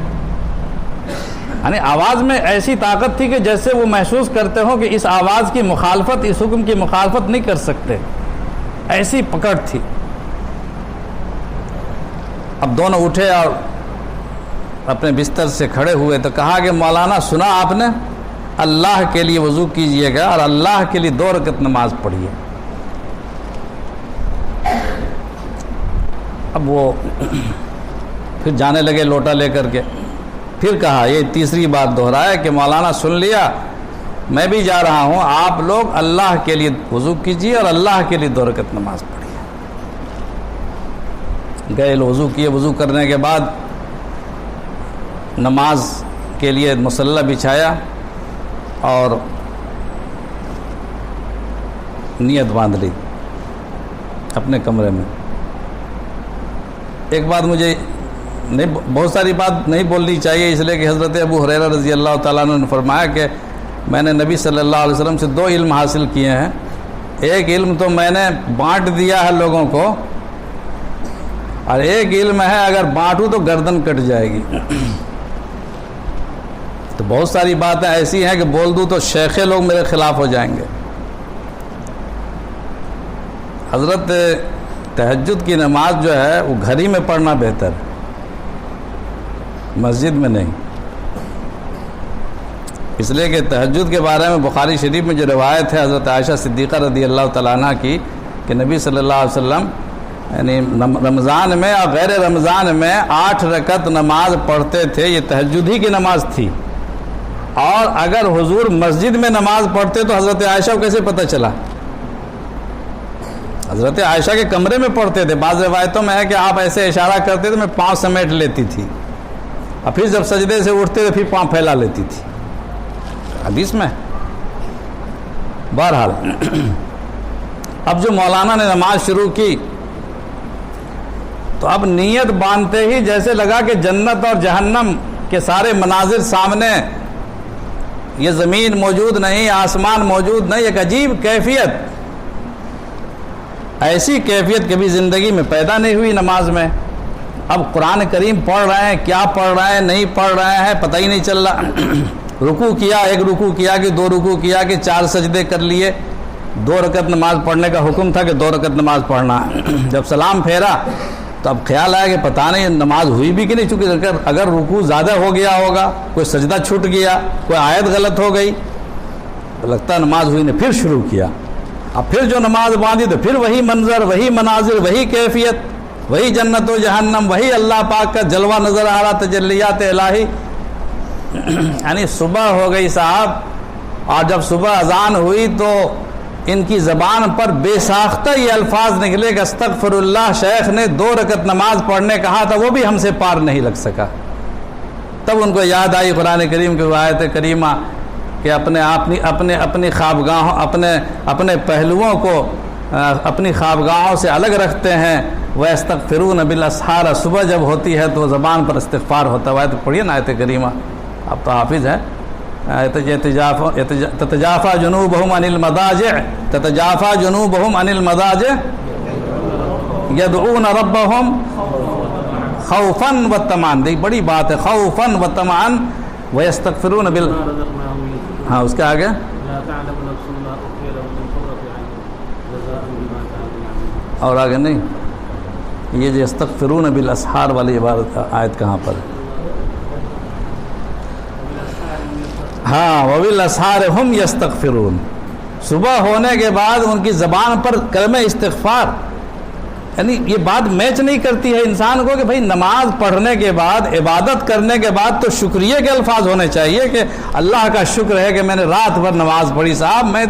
یعنی آواز میں ایسی طاقت تھی کہ جیسے وہ محسوس کرتے ہوں کہ اس آواز کی مخالفت، اس حکم کی مخالفت نہیں کر سکتے، ایسی پکڑ تھی۔ اب دونوں اٹھے اور اپنے بستر سے کھڑے ہوئے تو کہا کہ مولانا سنا آپ نے، اللہ کے لیے وضو کیجئے گا اور اللہ کے لیے 2 رکعت نماز پڑھیے۔ اب وہ پھر جانے لگے لوٹا لے کر کے، پھر کہا، یہ تیسری بات دہرایا کہ مولانا سن لیا، میں بھی جا رہا ہوں، آپ لوگ اللہ کے لیے وضو کیجئے اور اللہ کے لیے 2 رکعت نماز پڑھیے۔ گئے وضو کیے، وضو کرنے کے بعد نماز کے لیے مصلی بچھایا اور نیت باندھ لی اپنے کمرے میں۔ ایک بات مجھے بہت ساری بات نہیں بولنی چاہیے، اس لیے کہ حضرت ابو ہریرہ رضی اللہ تعالیٰ عنہ نے فرمایا کہ میں نے نبی صلی اللہ علیہ وسلم سے 2 علم حاصل کیے ہیں۔ ایک علم تو میں نے بانٹ دیا ہے لوگوں کو، اور ایک علم ہے اگر بانٹوں تو گردن کٹ جائے گی۔ تو بہت ساری باتیں ایسی ہیں کہ بول دوں تو شیخ لوگ میرے خلاف ہو جائیں گے۔ حضرت تہجد کی نماز جو ہے وہ گھر ہی میں پڑھنا بہتر ہے، مسجد میں نہیں، اس لیے کہ تہجد کے بارے میں بخاری شریف میں جو روایت ہے حضرت عائشہ صدیقہ رضی اللہ تعالیٰ عنہ کی کہ نبی صلی اللہ علیہ وسلم یعنی رمضان میں اور غیر رمضان میں 8 رکعت نماز پڑھتے تھے، یہ تہجد ہی کی نماز تھی۔ اور اگر حضور مسجد میں نماز پڑھتے تو حضرت عائشہ کو کیسے پتہ چلا؟ حضرت عائشہ کے کمرے میں پڑھتے تھے، بعض روایتوں میں ہے کہ آپ ایسے اشارہ کرتے تو میں پاؤں سمیٹ لیتی تھی، اور پھر جب سجدے سے اٹھتے تو پھر پاؤں پھیلا لیتی تھی، حدیث میں۔ بہرحال اب جو مولانا نے نماز شروع کی تو اب نیت باندھتے ہی جیسے لگا کہ جنت اور جہنم کے سارے مناظر سامنے، یہ زمین موجود نہیں، آسمان موجود نہیں، ایک عجیب کیفیت، ایسی کیفیت کبھی زندگی میں پیدا نہیں ہوئی نماز میں۔ اب قرآن کریم پڑھ رہے ہیں، کیا پڑھ رہے ہیں نہیں پڑھ رہے ہیں پتہ ہی نہیں چل رہا۔ رکوع کیا، 1 رکوع کیا کہ 2 رکوع کیا کہ 4 سجدے کر لیے۔ 2 رکعت نماز پڑھنے کا حکم تھا کہ 2 رکعت نماز پڑھنا۔ جب سلام پھیرا تو اب خیال آیا کہ پتہ نہیں نماز ہوئی بھی کہ نہیں، چونکہ اگر رکوع زیادہ ہو گیا ہوگا، کوئی سجدہ چھوٹ گیا، کوئی آیت غلط ہو گئی تو لگتا ہے نماز ہوئی نہیں۔ پھر شروع کیا، اب پھر جو نماز باندھی تو پھر وہی منظر، وہی مناظر، وہی کیفیت، وہی جنت و جہنم، وہی اللہ پاک کا جلوہ نظر آ رہا، تجلیات الہی۔ یعنی صبح ہو گئی صاحب، اور جب صبح اذان ہوئی تو ان کی زبان پر بے ساختہ یہ الفاظ نکلے کہ استغفر اللہ، شیخ نے 2 رکعت نماز پڑھنے کہا تھا، وہ بھی ہم سے پار نہیں لگ سکا۔ تب ان کو یاد آئی قرآن کریم کی آیت کریمہ کہ اپنی خوابگاہوں، اپنے پہلوؤں کو اپنی خوابگاہوں سے الگ رکھتے ہیں۔ وَيَسْتَغْفِرُونَ بِالْأَسْحَارِ، صبح جب ہوتی ہے تو زبان پر استغفار ہوتا ہے۔ تو پڑھیے نا آیت کریمہ، اب تو حافظ ہے۔ تتجافى جنوبهم عن المضاجع، تتجافى جنوبهم عن المضاجع يدعون ربهم خوفا وطمعا، دیکھ بڑی بات ہے، خوفا وطمعا ويستغفرون ہاں اس کے آگے اور آگے نہیں، یہ جو یستغفرون بالاسحار والی عبارت آیت کہاں پر ہے؟ ہاں وبالاسحار ہم یستغفرون، صبح ہونے کے بعد ان کی زبان پر کلمہ استغفار۔ یعنی یہ بات میچ نہیں کرتی ہے انسان کو کہ بھئی نماز پڑھنے کے بعد، عبادت کرنے کے بعد تو شکریہ کے الفاظ ہونے چاہیے کہ اللہ کا شکر ہے کہ میں نے رات بھر نماز پڑھی۔ صاحب میں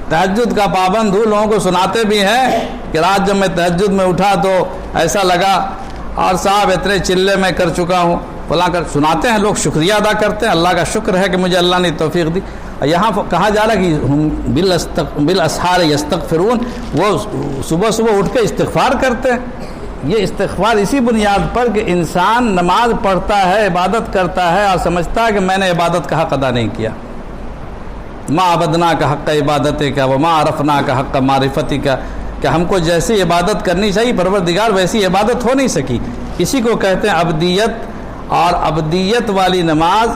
تہجد کا پابند ہوں، لوگوں کو سناتے بھی ہیں کہ رات جب میں تہجد میں اٹھا تو ایسا لگا، اور صاحب اتنے چلے میں کر چکا ہوں فلاں کر، سناتے ہیں لوگ، شکریہ ادا کرتے ہیں، اللہ کا شکر ہے کہ مجھے اللہ نے توفیق دی۔ یہاں کہا جا رہا ہے کہ ہم بالاسحار یستغفرون، وہ صبح صبح اٹھ کے استغفار کرتے ہیں۔ یہ استغفار اسی بنیاد پر کہ انسان نماز پڑھتا ہے، عبادت کرتا ہے اور سمجھتا ہے کہ میں نے عبادت کا حق ادا نہیں کیا۔ ما عبدنا کا حق عبادت کا، وما عرفنا کا حق معرفتی کا، کہ ہم کو جیسی عبادت کرنی چاہیے پروردگار ویسی عبادت ہو نہیں سکی۔ اسی کو کہتے ہیں عبدیت، اور عبدیت والی نماز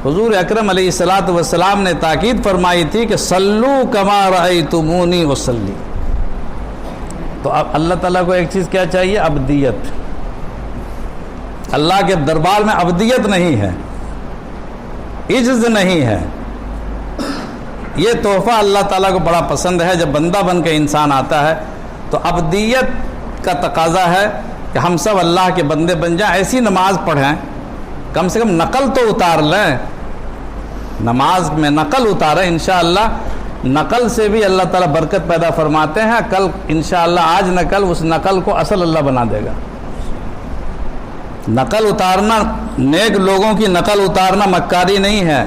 حضور اکرم علیہ الصلاۃ والسلام نے تاکید فرمائی تھی کہ صلو کما رأیتمونی اصلی۔ تو اب اللہ تعالیٰ کو ایک چیز کیا چاہیے؟ عبدیت۔ اللہ کے دربار میں عبدیت نہیں ہے، عجز نہیں ہے۔ یہ تحفہ اللہ تعالیٰ کو بڑا پسند ہے، جب بندہ بن کے انسان آتا ہے تو عبدیت کا تقاضا ہے کہ ہم سب اللہ کے بندے بن جائیں، ایسی نماز پڑھیں، کم سے کم نقل تو اتار لیں، نماز میں نقل اتاریں انشاءاللہ۔ نقل سے بھی اللہ تعالیٰ برکت پیدا فرماتے ہیں، کل انشاءاللہ آج نقل، اس نقل کو اصل اللہ بنا دے گا۔ نقل اتارنا، نیک لوگوں کی نقل اتارنا مکاری نہیں ہے،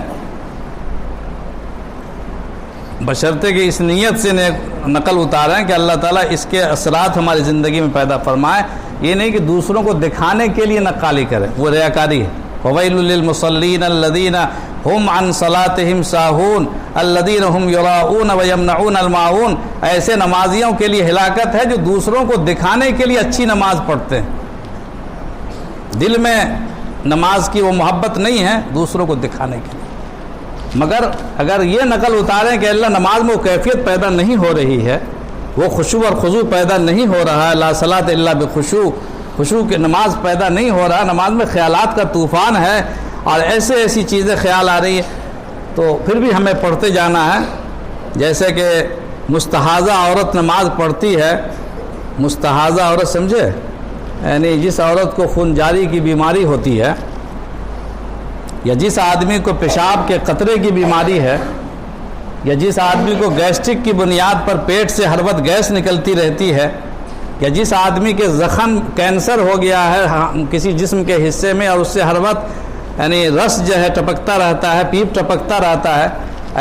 بشرطے کہ اس نیت سے نقل اتاریں کہ اللہ تعالیٰ اس کے اثرات ہماری زندگی میں پیدا فرمائے۔ یہ نہیں کہ دوسروں کو دکھانے کے لیے نقالی کریں، وہ ریاکاری ہے۔ وَوَيْلٌ لِّلْمُصَلِّينَ الَّذِينَ هُمْ عَنْ صَلَاتِهِمْ سَاهُونَ الَّذِينَ هُمْ يُرَاءُونَ وَيَمْنَعُونَ الْمَاعُونَ، ایسے نمازیوں کے لیے ہلاکت ہے جو دوسروں کو دکھانے کے لیے اچھی نماز پڑھتے ہیں، دل میں نماز کی وہ محبت نہیں ہے، دوسروں کو دکھانے کے لیے۔ مگر اگر یہ نقل اتاریں کہ اللہ نماز میں وہ کیفیت پیدا نہیں ہو رہی ہے، وہ خشوع اور خضوع پیدا نہیں ہو رہا ہے، لا صلاۃ الا بخشوع، خشوع کی نماز پیدا نہیں ہو رہا، نماز میں خیالات کا طوفان ہے اور ایسی چیزیں خیال آ رہی ہے، تو پھر بھی ہمیں پڑھتے جانا ہے۔ جیسے کہ مستحاضہ عورت نماز پڑھتی ہے، مستحاضہ عورت سمجھے، یعنی جس عورت کو خون جاری کی بیماری ہوتی ہے، یا جس آدمی کو پیشاب کے قطرے کی بیماری ہے، یا جس آدمی کو گیسٹرک کی بنیاد پر پیٹ سے ہر وقت گیس نکلتی رہتی ہے، یا جس آدمی کے زخم کینسر ہو گیا ہے کسی جسم کے حصے میں اور اس سے ہر وقت یعنی رس جو ہے ٹپکتا رہتا ہے، پیپ ٹپکتا رہتا ہے،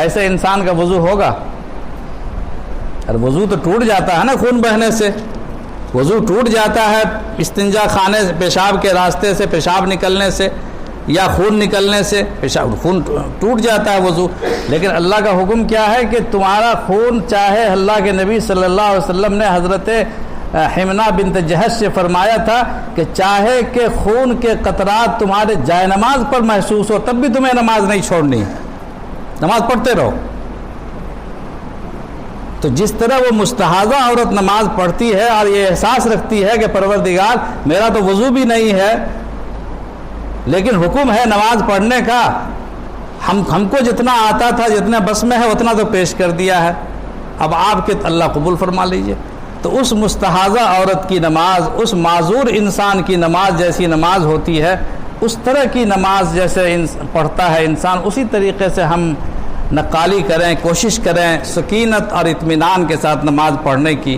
ایسے انسان کا وضو ہوگا؟ اور وضو تو ٹوٹ جاتا ہے نا خون بہنے سے، وضو ٹوٹ جاتا ہے استنجا خانے پیشاب کے راستے سے، پیشاب نکلنے سے، یا خون نکلنے سے پیشاب خون ٹوٹ جاتا ہے وضو، لیکن اللہ کا حکم کیا ہے کہ تمہارا خون، چاہے اللہ کے نبی صلی اللہ علیہ وسلم نے حضرت حمنہ بنت جہش سے فرمایا تھا کہ چاہے کہ خون کے قطرات تمہارے جائے نماز پر محسوس ہو تب بھی تمہیں نماز نہیں چھوڑنی، نماز پڑھتے رہو۔ تو جس طرح وہ مستحاضہ عورت نماز پڑھتی ہے اور یہ احساس رکھتی ہے کہ پروردگار میرا تو وضو بھی نہیں ہے لیکن حکم ہے نماز پڑھنے کا، ہم کو جتنا آتا تھا، جتنا بس میں ہے اتنا تو پیش کر دیا ہے، اب آپ کے اللہ قبول فرما لیجئے۔ تو اس مستحاضہ عورت کی نماز، اس معذور انسان کی نماز جیسی نماز ہوتی ہے، اس طرح کی نماز جیسے پڑھتا ہے انسان، اسی طریقے سے ہم نقالی کریں، کوشش کریں سکینت اور اطمینان کے ساتھ نماز پڑھنے کی،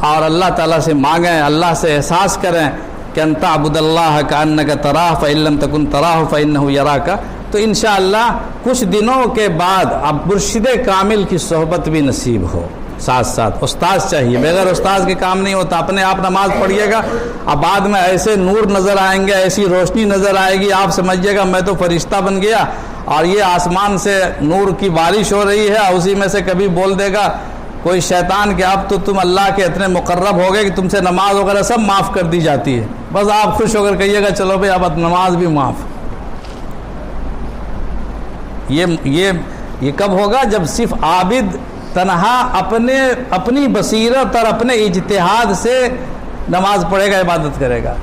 اور اللہ تعالیٰ سے مانگیں، اللہ سے احساس کریں کہ ان تعبد اللہ کأنک تراہ فإن لم تکن تراہ فإنہ یراک۔ تو انشاءاللہ کچھ دنوں کے بعد اب مرشد کامل کی صحبت بھی نصیب ہو، ساتھ ساتھ استاد چاہیے، بغیر استاد کے کام نہیں ہوتا۔ اپنے آپ نماز پڑھیے گا، اب بعد میں ایسے نور نظر آئیں گے، ایسی روشنی نظر آئے گی، آپ سمجھیے گا میں تو فرشتہ بن گیا، اور یہ آسمان سے نور کی بارش ہو رہی ہے، اسی میں سے کبھی بول دے گا کوئی شیطان کہ اب تو تم اللہ کے اتنے مقرب ہو گئے کہ تم سے نماز وغیرہ سب معاف کر دی جاتی ہے، بس آپ خوش ہو کر کہیے گا چلو بھائی اب نماز بھی معاف۔ یہ کب ہوگا؟ جب صرف عابد تنہا اپنی بصیرت اور اپنے اجتہاد سے نماز پڑھے گا، عبادت کرے گا۔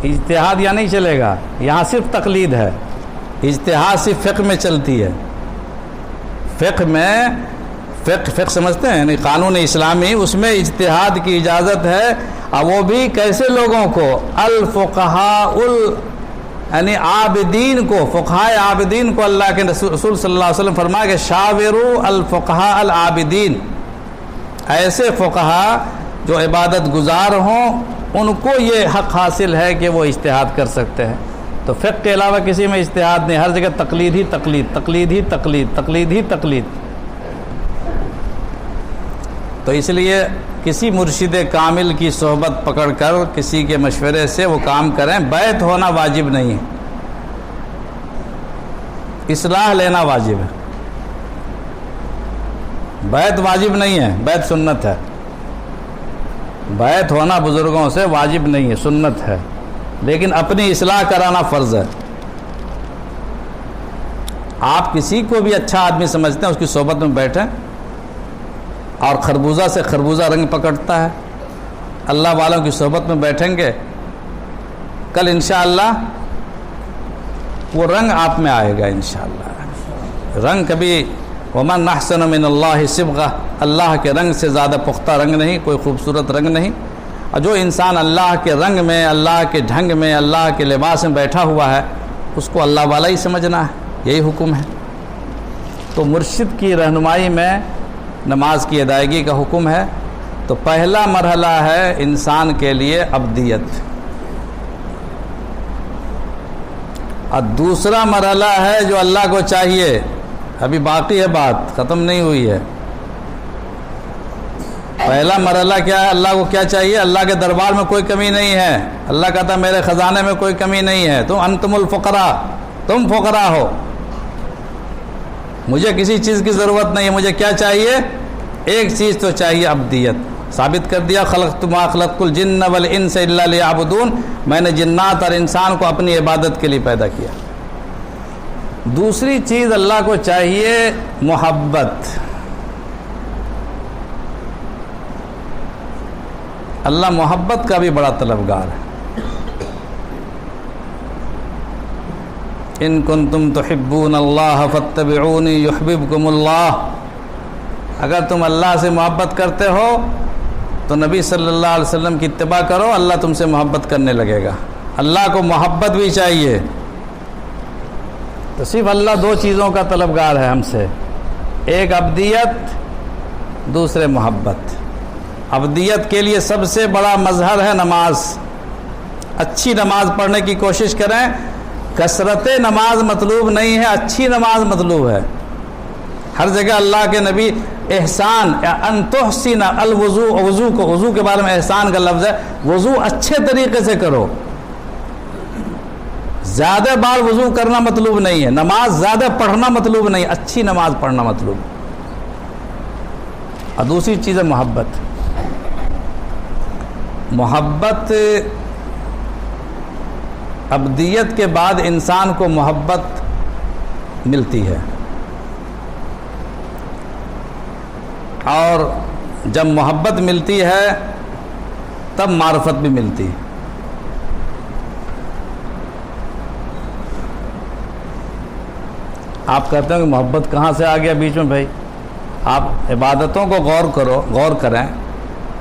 اجتہاد یا نہیں چلے گا، یہاں صرف تقلید ہے، اجتہاد صرف فقہ میں چلتی ہے۔ فقہ سمجھتے ہیں یعنی قانون اسلامی، اس میں اجتہاد کی اجازت ہے، اور وہ بھی کیسے لوگوں کو؟ الفقہاء یعنی عابدین کو، فقہاء عابدین کو اللہ کے رسول صلی اللہ علیہ وسلم فرمایا کہ شاوروا الفقہاء العابدین، ایسے فقہاء جو عبادت گزار ہوں ان کو یہ حق حاصل ہے کہ وہ اجتہاد کر سکتے ہیں۔ تو فقہ کے علاوہ کسی میں اجتہاد نہیں، ہر جگہ تقلید ہی تقلید، تقلید ہی تقلید، تقلید ہی تقلید۔ تو اس لیے کسی مرشد کامل کی صحبت پکڑ کر کسی کے مشورے سے وہ کام کریں۔ بیعت ہونا واجب نہیں ہے، اصلاح لینا واجب ہے۔ بیعت واجب نہیں ہے، بیعت سنت ہے۔ بیعت ہونا بزرگوں سے واجب نہیں ہے، سنت ہے، لیکن اپنی اصلاح کرانا فرض ہے۔ آپ کسی کو بھی اچھا آدمی سمجھتے ہیں، اس کی صحبت میں بیٹھیں، اور خربوزہ سے خربوزہ رنگ پکڑتا ہے، اللہ والوں کی صحبت میں بیٹھیں گے، کل انشاءاللہ وہ رنگ آپ میں آئے گا انشاءاللہ۔ رنگ کبھی ومن احسن من اللہ صبغہ، اللہ کے رنگ سے زیادہ پختہ رنگ نہیں، کوئی خوبصورت رنگ نہیں۔ اور جو انسان اللہ کے رنگ میں، اللہ کے ڈھنگ میں، اللہ کے لباس میں بیٹھا ہوا ہے، اس کو اللہ والا ہی سمجھنا ہے، یہی حکم ہے۔ تو مرشد کی رہنمائی میں نماز کی ادائیگی کا حکم ہے۔ تو پہلا مرحلہ ہے انسان کے لیے عبدیت، اور دوسرا مرحلہ ہے جو اللہ کو چاہیے، ابھی باقی ہے، بات ختم نہیں ہوئی ہے۔ پہلا مرحلہ کیا ہے؟ اللہ کو کیا چاہیے؟ اللہ کے دربار میں کوئی کمی نہیں ہے، اللہ کہتا ہے میرے خزانے میں کوئی کمی نہیں ہے، تو انتم الفقراء، تم فقراء ہو، مجھے کسی چیز کی ضرورت نہیں ہے، مجھے کیا چاہیے؟ ایک چیز تو چاہیے، عبدیت۔ ثابت کر دیا خلقت ما خلقت الجن والانس الا لیعبدون، میں نے جنات اور انسان کو اپنی عبادت کے لیے پیدا کیا۔ دوسری چیز اللہ کو چاہیے محبت۔ اللہ محبت کا بھی بڑا طلبگار ہے۔ ان کنتم تحبون اللہ فاتبعونی یحببکم اللہ، اگر تم اللہ سے محبت کرتے ہو تو نبی صلی اللہ علیہ وسلم کی اتباع کرو، اللہ تم سے محبت کرنے لگے گا۔ اللہ کو محبت بھی چاہیے۔ تو صرف اللہ دو چیزوں کا طلبگار ہے ہم سے، ایک عبدیت، دوسرے محبت۔ عبدیت کے لیے سب سے بڑا مظہر ہے نماز۔ اچھی نماز پڑھنے کی کوشش کریں، کثرت نماز مطلوب نہیں ہے، اچھی نماز مطلوب ہے۔ ہر جگہ اللہ کے نبی احسان ان تحسن الوضوء، وضو کے بارے میں احسان کا لفظ ہے، وضو اچھے طریقے سے کرو، زیادہ بار وضو کرنا مطلوب نہیں ہے، نماز زیادہ پڑھنا مطلوب نہیں، اچھی نماز پڑھنا مطلوب۔ اور دوسری چیز ہے محبت۔ محبت ابدیت کے بعد انسان کو محبت ملتی ہے، اور جب محبت ملتی ہے تب معرفت بھی ملتی ہے۔ آپ کہتے ہیں کہ محبت کہاں سے آ گیا بیچ میں؟ بھائی آپ عبادتوں کو غور کریں۔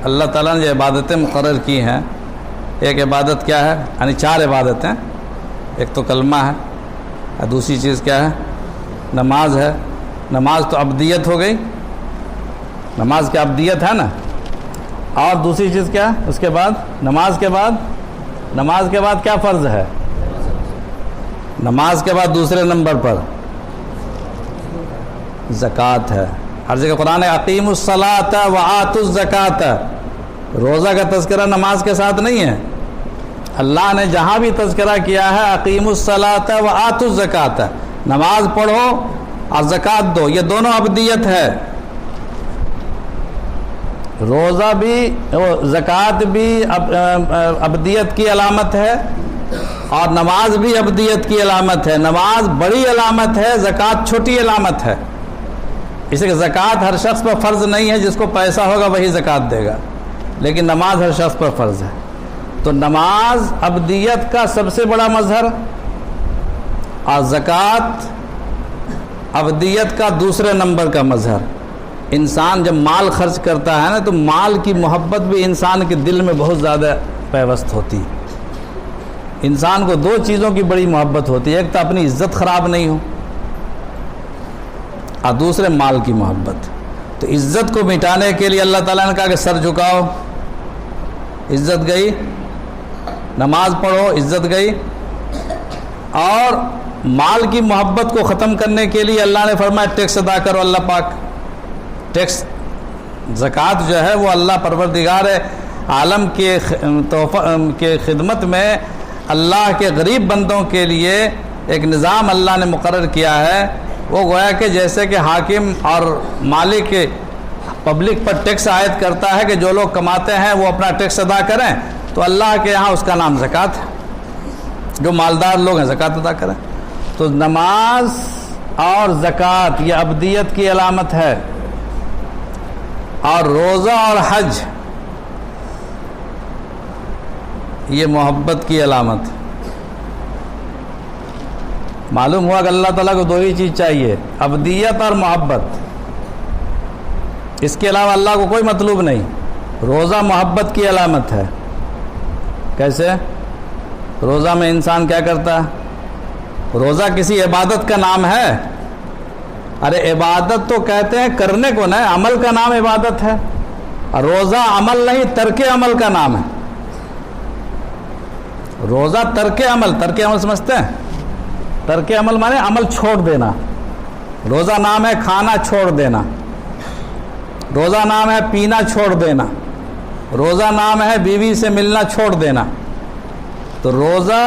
اللہ تعالیٰ نے جو عبادتیں مقرر کی ہیں، ایک عبادت کیا ہے؟ یعنی 4 عبادتیں، ایک تو کلمہ ہے، اور دوسری چیز کیا ہے؟ نماز ہے۔ نماز تو ابدیت ہو گئی، نماز کی ابدیت ہے نا۔ اور دوسری چیز کیا؟ اس کے بعد نماز کے بعد کیا فرض ہے؟ نماز کے بعد دوسرے نمبر پر زکوٰۃ ہے۔ ہر جگہ قرآن اقیموا الصلاۃ وآتوا الزکاۃ، روزہ کا تذکرہ نماز کے ساتھ نہیں ہے۔ اللہ نے جہاں بھی تذکرہ کیا ہے اقیموا الصلاۃ وآتوا الزکاۃ، نماز پڑھو اور زکوٰۃ دو، یہ دونوں ابدیت ہے۔ روزہ بھی، زکوٰۃ بھی ابدیت کی علامت ہے، اور نماز بھی ابدیت کی علامت ہے۔ نماز بڑی علامت ہے، زکوٰۃ چھوٹی علامت ہے۔ اس لیے زکوٰۃ ہر شخص پر فرض نہیں ہے، جس کو پیسہ ہوگا وہی زکوٰۃ دے گا، لیکن نماز ہر شخص پر فرض ہے۔ تو نماز ابدیت کا سب سے بڑا مظہر، اور زکوٰۃ ابدیت کا دوسرے نمبر کا مظہر۔ انسان جب مال خرچ کرتا ہے نا، تو مال کی محبت بھی انسان کے دل میں بہت زیادہ پیوست ہوتی ہے۔ انسان کو 2 چیزوں کی بڑی محبت ہوتی ہے، ایک تو اپنی عزت خراب نہیں ہو، اور دوسرے مال کی محبت۔ تو عزت کو مٹانے کے لیے اللہ تعالیٰ نے کہا کہ سر جھکاؤ، عزت گئی، نماز پڑھو، عزت گئی۔ اور مال کی محبت کو ختم کرنے کے لیے اللہ نے فرمایا ٹیکس ادا کرو۔ اللہ پاک ٹیکس، زکوٰۃ جو ہے وہ اللہ پروردگار عالم کے خدمت میں اللہ کے غریب بندوں کے لیے ایک نظام اللہ نے مقرر کیا ہے۔ وہ گویا کہ جیسے کہ حاکم اور مالک پبلک پر ٹیکس عائد کرتا ہے کہ جو لوگ کماتے ہیں وہ اپنا ٹیکس ادا کریں، تو اللہ کے یہاں اس کا نام زکوٰۃ ہے۔ جو مالدار لوگ ہیں زکوٰۃ ادا کریں۔ تو نماز اور زکوٰۃ یہ ابدیت کی علامت ہے، اور روزہ اور حج یہ محبت کی علامت۔ معلوم ہوا کہ اللہ تعالیٰ کو 2 ہی چیز چاہیے، ابدیت اور محبت، اس کے علاوہ اللہ کو کوئی مطلوب نہیں۔ روزہ محبت کی علامت ہے۔ کیسے؟ روزہ میں انسان کیا کرتا ہے؟ روزہ کسی عبادت کا نام ہے؟ ارے عبادت تو کہتے ہیں کرنے کو نا، عمل کا نام عبادت ہے، اور روزہ عمل نہیں، ترک عمل کا نام ہے۔ روزہ ترک عمل سمجھتے ہیں؟ ترک عمل مانے عمل چھوڑ دینا۔ روزہ نام ہے کھانا چھوڑ دینا، روزہ نام ہے پینا چھوڑ دینا، روزہ نام ہے بیوی سے ملنا چھوڑ دینا۔ تو روزہ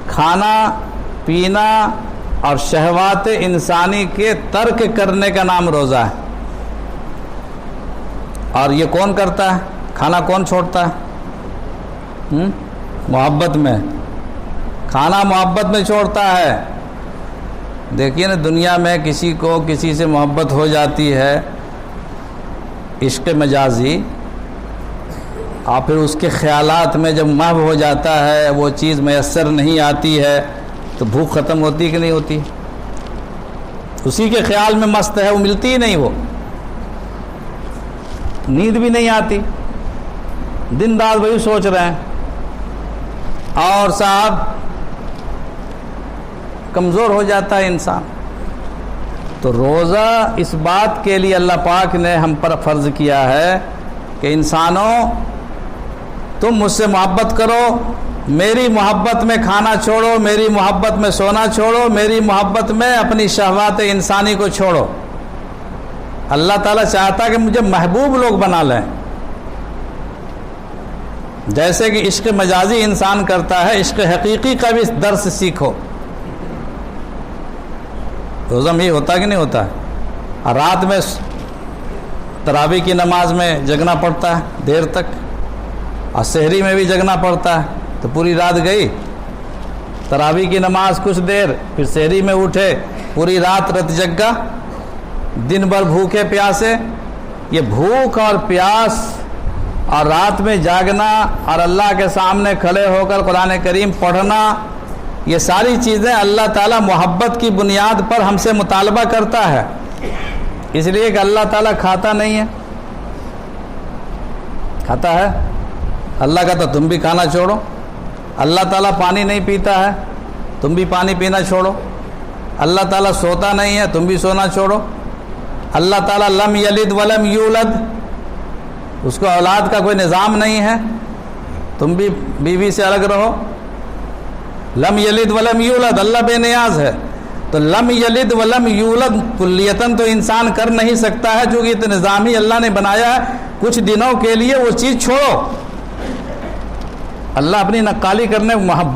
کھانا پینا اور شہوات انسانی کے ترک کرنے کا نام روزہ ہے۔ اور یہ کون کرتا ہے؟ کھانا کون چھوڑتا ہے؟ محبت میں، کھانا محبت میں چھوڑتا ہے۔ دیکھیے نا، دنیا میں کسی کو کسی سے محبت ہو جاتی ہے، عشق مجازی، اور پھر اس کے خیالات میں جب محو ہو جاتا ہے، وہ چیز میسر نہیں آتی ہے، تو بھوک ختم ہوتی کہ نہیں ہوتی؟ اسی کے خیال میں مست ہے، وہ ملتی ہی نہیں، وہ نیند بھی نہیں آتی، دن رات وہی سوچ رہے ہیں۔ اور صاحب کمزور ہو جاتا ہے انسان۔ تو روزہ اس بات کے لیے اللہ پاک نے ہم پر فرض کیا ہے کہ انسانوں تم مجھ سے محبت کرو، میری محبت میں کھانا چھوڑو، میری محبت میں سونا چھوڑو، میری محبت میں اپنی شہوات انسانی کو چھوڑو۔ اللہ تعالیٰ چاہتا کہ مجھے محبوب لوگ بنا لیں، جیسے کہ عشق مجازی انسان کرتا ہے، عشق حقیقی کا بھی درس سیکھو۔ روزہ میں یہ ہوتا کہ نہیں ہوتا ہے؟ اور رات میں تراویح کی نماز میں جگنا پڑتا ہے دیر تک، اور سحری میں بھی جگنا پڑتا ہے، تو پوری رات گئی۔ تراویح کی نماز کچھ دیر، پھر سحری میں اٹھے، پوری رات رت جگا، دن بھر بھوکے پیاسے۔ یہ بھوک اور پیاس اور رات میں جاگنا اور اللہ کے سامنے کھڑے ہو کر قرآن کریم پڑھنا، یہ ساری چیزیں اللہ تعالیٰ محبت کی بنیاد پر ہم سے مطالبہ کرتا ہے، اس لیے کہ اللہ تعالیٰ کھاتا نہیں ہے۔ کھاتا ہے؟ اللہ کا تو تم بھی کھانا چھوڑو۔ اللہ تعالیٰ پانی نہیں پیتا ہے، تم بھی پانی پینا چھوڑو۔ اللہ تعالیٰ سوتا نہیں ہے، تم بھی سونا چھوڑو۔ اللہ تعالیٰ لم یلد ولم یولد، اس کو اولاد کا کوئی نظام نہیں ہے، تم بھی بیوی سے الگ رہو۔ لم یلد ولم یولد، اللہ بے نیاز ہے، تو لم یلد ولم یولد کلیتاً تو انسان کر نہیں سکتا ہے، چونکہ یہ نظام ہی اللہ نے بنایا ہے۔ کچھ دنوں کے لیے وہ چیز چھوڑو۔ اللہ اپنی نقالی کرنے،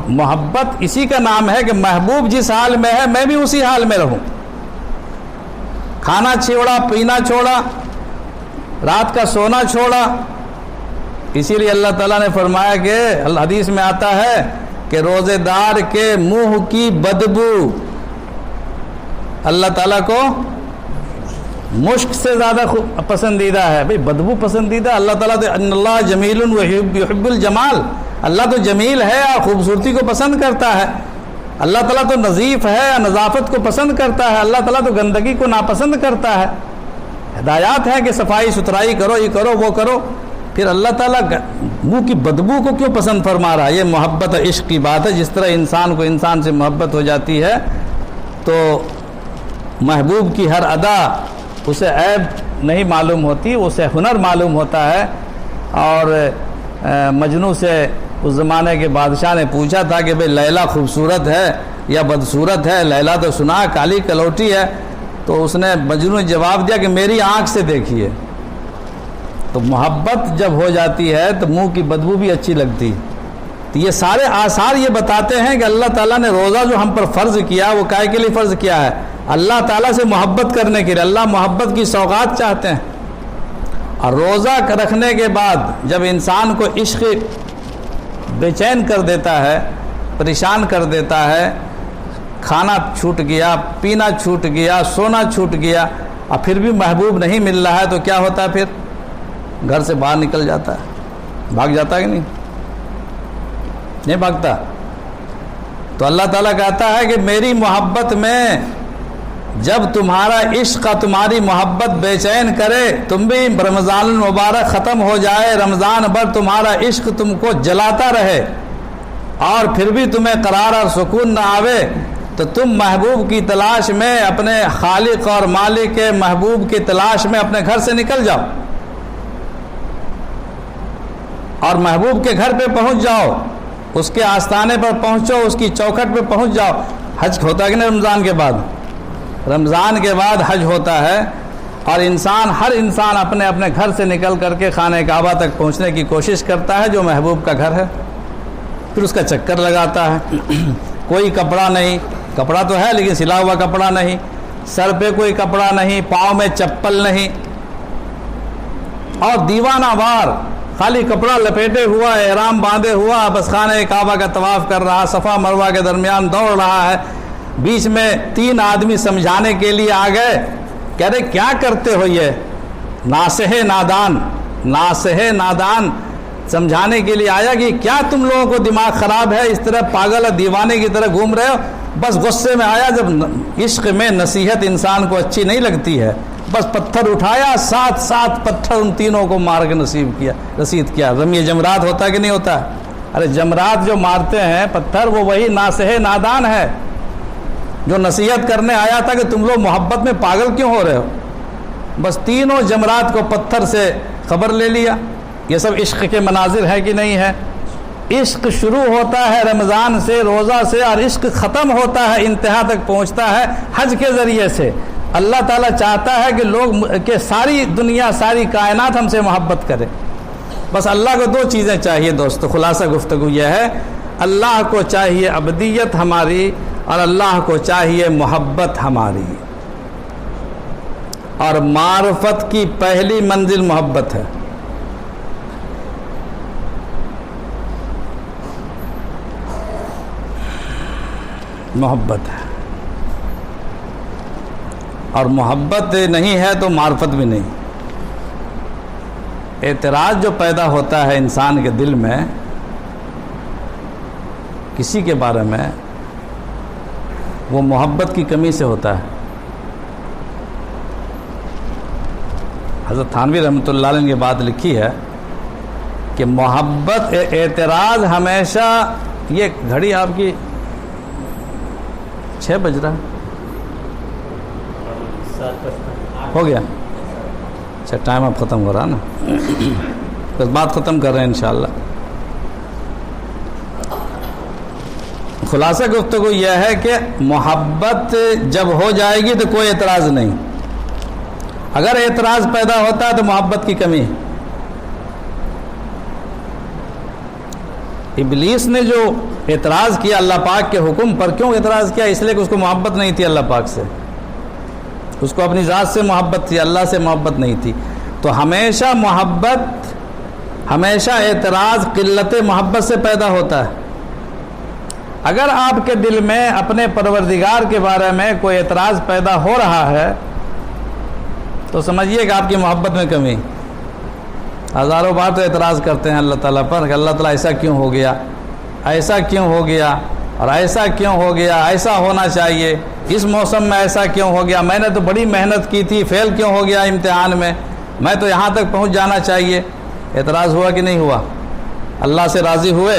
محبت اسی کا نام ہے کہ محبوب جس حال میں ہے میں بھی اسی حال میں رہوں۔ کھانا چھوڑا، پینا چھوڑا، رات کا سونا چھوڑا۔ اسی لیے اللہ تعالیٰ نے فرمایا کہ حدیث میں آتا ہے کہ روزے دار کے منہ کی بدبو اللہ تعالیٰ کو مشک سے زیادہ پسندیدہ ہے۔ بھئی بدبو پسندیدہ، اللہ تعالیٰ تو ان اللہ جمیل یحب الجمال، اللہ تو جمیل ہے اور خوبصورتی کو پسند کرتا ہے۔ اللہ تعالیٰ تو نظیف ہے اور نظافت کو پسند کرتا ہے، اللہ تعالیٰ تو گندگی کو ناپسند کرتا ہے۔ ہدایات ہے کہ صفائی ستھرائی کرو، یہ کرو وہ کرو، پھر اللہ تعالیٰ منہ کی بدبو کو کیوں پسند فرما رہا ہے؟ یہ محبت اور عشق کی بات ہے۔ جس طرح انسان کو انسان سے محبت ہو جاتی ہے تو محبوب کی ہر ادا اسے عیب نہیں معلوم ہوتی، اسے ہنر معلوم ہوتا ہے۔ اور مجنوں سے اس زمانے کے بادشاہ نے پوچھا تھا کہ بھئی لیلا خوبصورت ہے یا بدصورت ہے؟ لیلا تو سنا کالی کلوٹی ہے، تو اس نے مجنوں نے جواب دیا کہ میری آنکھ سے دیکھیے۔ تو محبت جب ہو جاتی ہے تو منہ کی بدبو بھی اچھی لگتی۔ تو یہ سارے آثار یہ بتاتے ہیں کہ اللہ تعالیٰ نے روزہ جو ہم پر فرض کیا وہ کائے کے لیے فرض کیا ہے؟ اللہ تعالیٰ سے محبت کرنے کے لیے۔ اللہ محبت کی سوغات چاہتے ہیں۔ اور روزہ رکھنے کے بعد جب انسان کو عشق بے چین کر دیتا ہے، پریشان کر دیتا ہے، کھانا چھوٹ گیا، پینا چھوٹ گیا، سونا چھوٹ گیا، اور پھر بھی محبوب نہیں مل رہا ہے، تو کیا ہوتا ہے؟ پھر گھر سے باہر نکل جاتا ہے۔ بھاگ جاتا ہے کہ نہیں بھاگتا؟ تو اللہ تعالیٰ کہتا ہے کہ میری محبت میں جب تمہارا عشق تمہاری محبت بے چین کرے، تم بھی رمضان المبارک ختم ہو جائے، رمضان بھر تمہارا عشق تم کو جلاتا رہے، اور پھر بھی تمہیں قرار اور سکون نہ آوے، تو تم محبوب کی تلاش میں، اپنے خالق اور مالک کے محبوب کی تلاش میں اپنے گھر سے نکل جاؤ، اور محبوب کے گھر پہ پہنچ جاؤ، اس کے آستانے پر پہنچو، اس کی چوکھٹ پہ پہنچ جاؤ۔ حج ہوتا ہے کہ نہیں رمضان کے بعد؟ رمضان کے بعد حج ہوتا ہے، اور ہر انسان اپنے اپنے گھر سے نکل کر کے خانہ کعبہ تک پہنچنے کی کوشش کرتا ہے جو محبوب کا گھر ہے۔ پھر اس کا چکر لگاتا ہے، کوئی کپڑا نہیں، کپڑا تو ہے لیکن سلا ہوا کپڑا نہیں، سر پہ کوئی کپڑا نہیں، پاؤں میں چپل نہیں، اور دیوانہ وار خالی کپڑا لپیٹے ہوا، احرام باندھے ہوا، بس خانہ کعبہ کا طواف کر رہا، صفا مروہ کے درمیان دوڑ رہا ہے۔ بیچ میں 3 آدمی سمجھانے کے لیے آ گئے، کہہ رہے کیا کرتے ہو؟ یہ ناصح نادان سمجھانے کے لیے آیا کہ کیا تم لوگوں کو دماغ خراب ہے، اس طرح پاگل اور دیوانے کی طرح گھوم رہے ہو؟ بس غصے میں آیا، جب عشق میں نصیحت انسان کو اچھی نہیں لگتی ہے، بس پتھر اٹھایا، 7 پتھر ان تینوں کو مار کے رسید کیا۔ رمی جمرات ہوتا ہے کہ نہیں ہوتا؟ ارے جمرات جو مارتے ہیں پتھر، وہ وہی ناصح نادان ہے جو نصیحت کرنے آیا تھا کہ تم لوگ محبت میں پاگل کیوں ہو رہے ہو۔ بس تینوں جمرات کو پتھر سے خبر لے لیا۔ یہ سب عشق کے مناظر ہے کہ نہیں ہے؟ عشق شروع ہوتا ہے رمضان سے، روزہ سے، اور عشق ختم ہوتا ہے، انتہا تک پہنچتا ہے حج کے ذریعے سے۔ اللہ تعالیٰ چاہتا ہے کہ لوگ، کہ ساری دنیا، ساری کائنات ہم سے محبت کرے۔ بس اللہ کو دو چیزیں چاہیے دوستو، خلاصہ گفتگو یہ ہے، اللہ کو چاہیے عبدیت ہماری اور اللہ کو چاہیے محبت ہماری، اور معرفت کی پہلی منزل محبت ہے۔ محبت ہے، اور محبت نہیں ہے تو معرفت بھی نہیں۔ اعتراض جو پیدا ہوتا ہے انسان کے دل میں کسی کے بارے میں، وہ محبت کی کمی سے ہوتا ہے۔ حضرت تھانوی رحمۃ اللہ علیہ نے یہ بات لکھی ہے کہ محبت، اعتراض ہمیشہ، یہ گھڑی آپ کی 6 بج رہا ہو گیا، اچھا ٹائم اب ختم ہو رہا نا، بس بات ختم کر رہے ہیں انشاءاللہ۔ خلاصہ گفتگو یہ ہے کہ محبت جب ہو جائے گی تو کوئی اعتراض نہیں، اگر اعتراض پیدا ہوتا ہے تو محبت کی کمی ہے۔ ابلیس نے جو اعتراض کیا اللہ پاک کے حکم پر، کیوں اعتراض کیا؟ اس لیے کہ اس کو محبت نہیں تھی اللہ پاک سے، اس کو اپنی ذات سے محبت تھی، اللہ سے محبت نہیں تھی۔ تو ہمیشہ محبت، ہمیشہ اعتراض قلت محبت سے پیدا ہوتا ہے۔ اگر آپ کے دل میں اپنے پروردگار کے بارے میں کوئی اعتراض پیدا ہو رہا ہے تو سمجھیے کہ آپ کی محبت میں کمی۔ ہزاروں بار تو اعتراض کرتے ہیں اللہ تعالیٰ پر کہ اللہ تعالیٰ ایسا کیوں ہو گیا، ایسا کیوں ہو گیا، اور ایسا کیوں ہو گیا، ایسا ہونا چاہیے، اس موسم میں ایسا کیوں ہو گیا، میں نے تو بڑی محنت کی تھی، فیل کیوں ہو گیا امتحان میں، میں تو یہاں تک پہنچ جانا چاہیے۔ اعتراض ہوا کہ نہیں ہوا؟ اللہ سے راضی ہوئے؟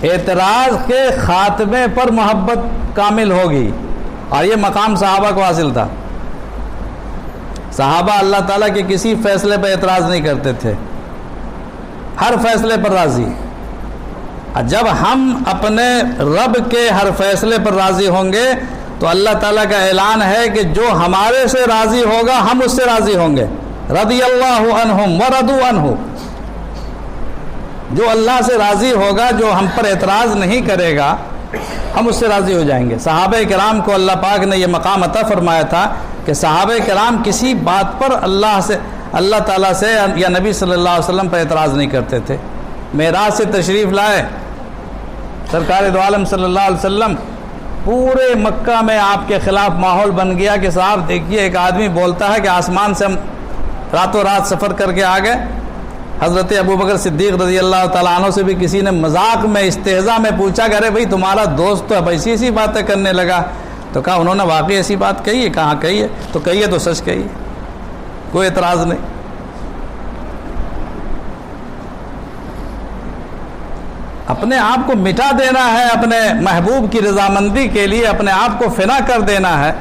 اعتراض کے خاتمے پر محبت کامل ہوگی، اور یہ مقام صحابہ کو حاصل تھا۔ صحابہ اللہ تعالیٰ کے کسی فیصلے پر اعتراض نہیں کرتے تھے، ہر فیصلے پر راضی۔ جب ہم اپنے رب کے ہر فیصلے پر راضی ہوں گے تو اللہ تعالیٰ کا اعلان ہے کہ جو ہمارے سے راضی ہوگا ہم اس سے راضی ہوں گے۔ رضی اللہ عنہم ورضوا عنہ، جو اللہ سے راضی ہوگا، جو ہم پر اعتراض نہیں کرے گا، ہم اس سے راضی ہو جائیں گے۔ صحابہ کرام کو اللہ پاک نے یہ مقام عطا فرمایا تھا کہ صحابہ کرام کسی بات پر اللہ تعالیٰ سے یا نبی صلی اللہ علیہ وسلم پر اعتراض نہیں کرتے تھے۔ معراج سے تشریف لائے سرکار دو عالم صلی اللہ علیہ وسلم، پورے مکہ میں آپ کے خلاف ماحول بن گیا کہ صاحب دیکھیے ایک آدمی بولتا ہے کہ آسمان سے ہم راتوں رات سفر کر کے آ گئے۔ حضرت ابوبکر صدیق رضی اللہ تعالیٰ عنہ سے بھی کسی نے مذاق میں استہزاء میں پوچھا کہ ارے بھائی تمہارا دوست تو اب ایسی باتیں کرنے لگا، تو کہا انہوں نے واقعی ایسی بات کہی ہے؟ کہاں کہی ہے؟ تو کہی ہے تو سچ کہی ہے، کوئی اعتراض نہیں۔ اپنے آپ کو مٹا دینا ہے اپنے محبوب کی رضامندی کے لیے، اپنے آپ کو فنا کر دینا ہے۔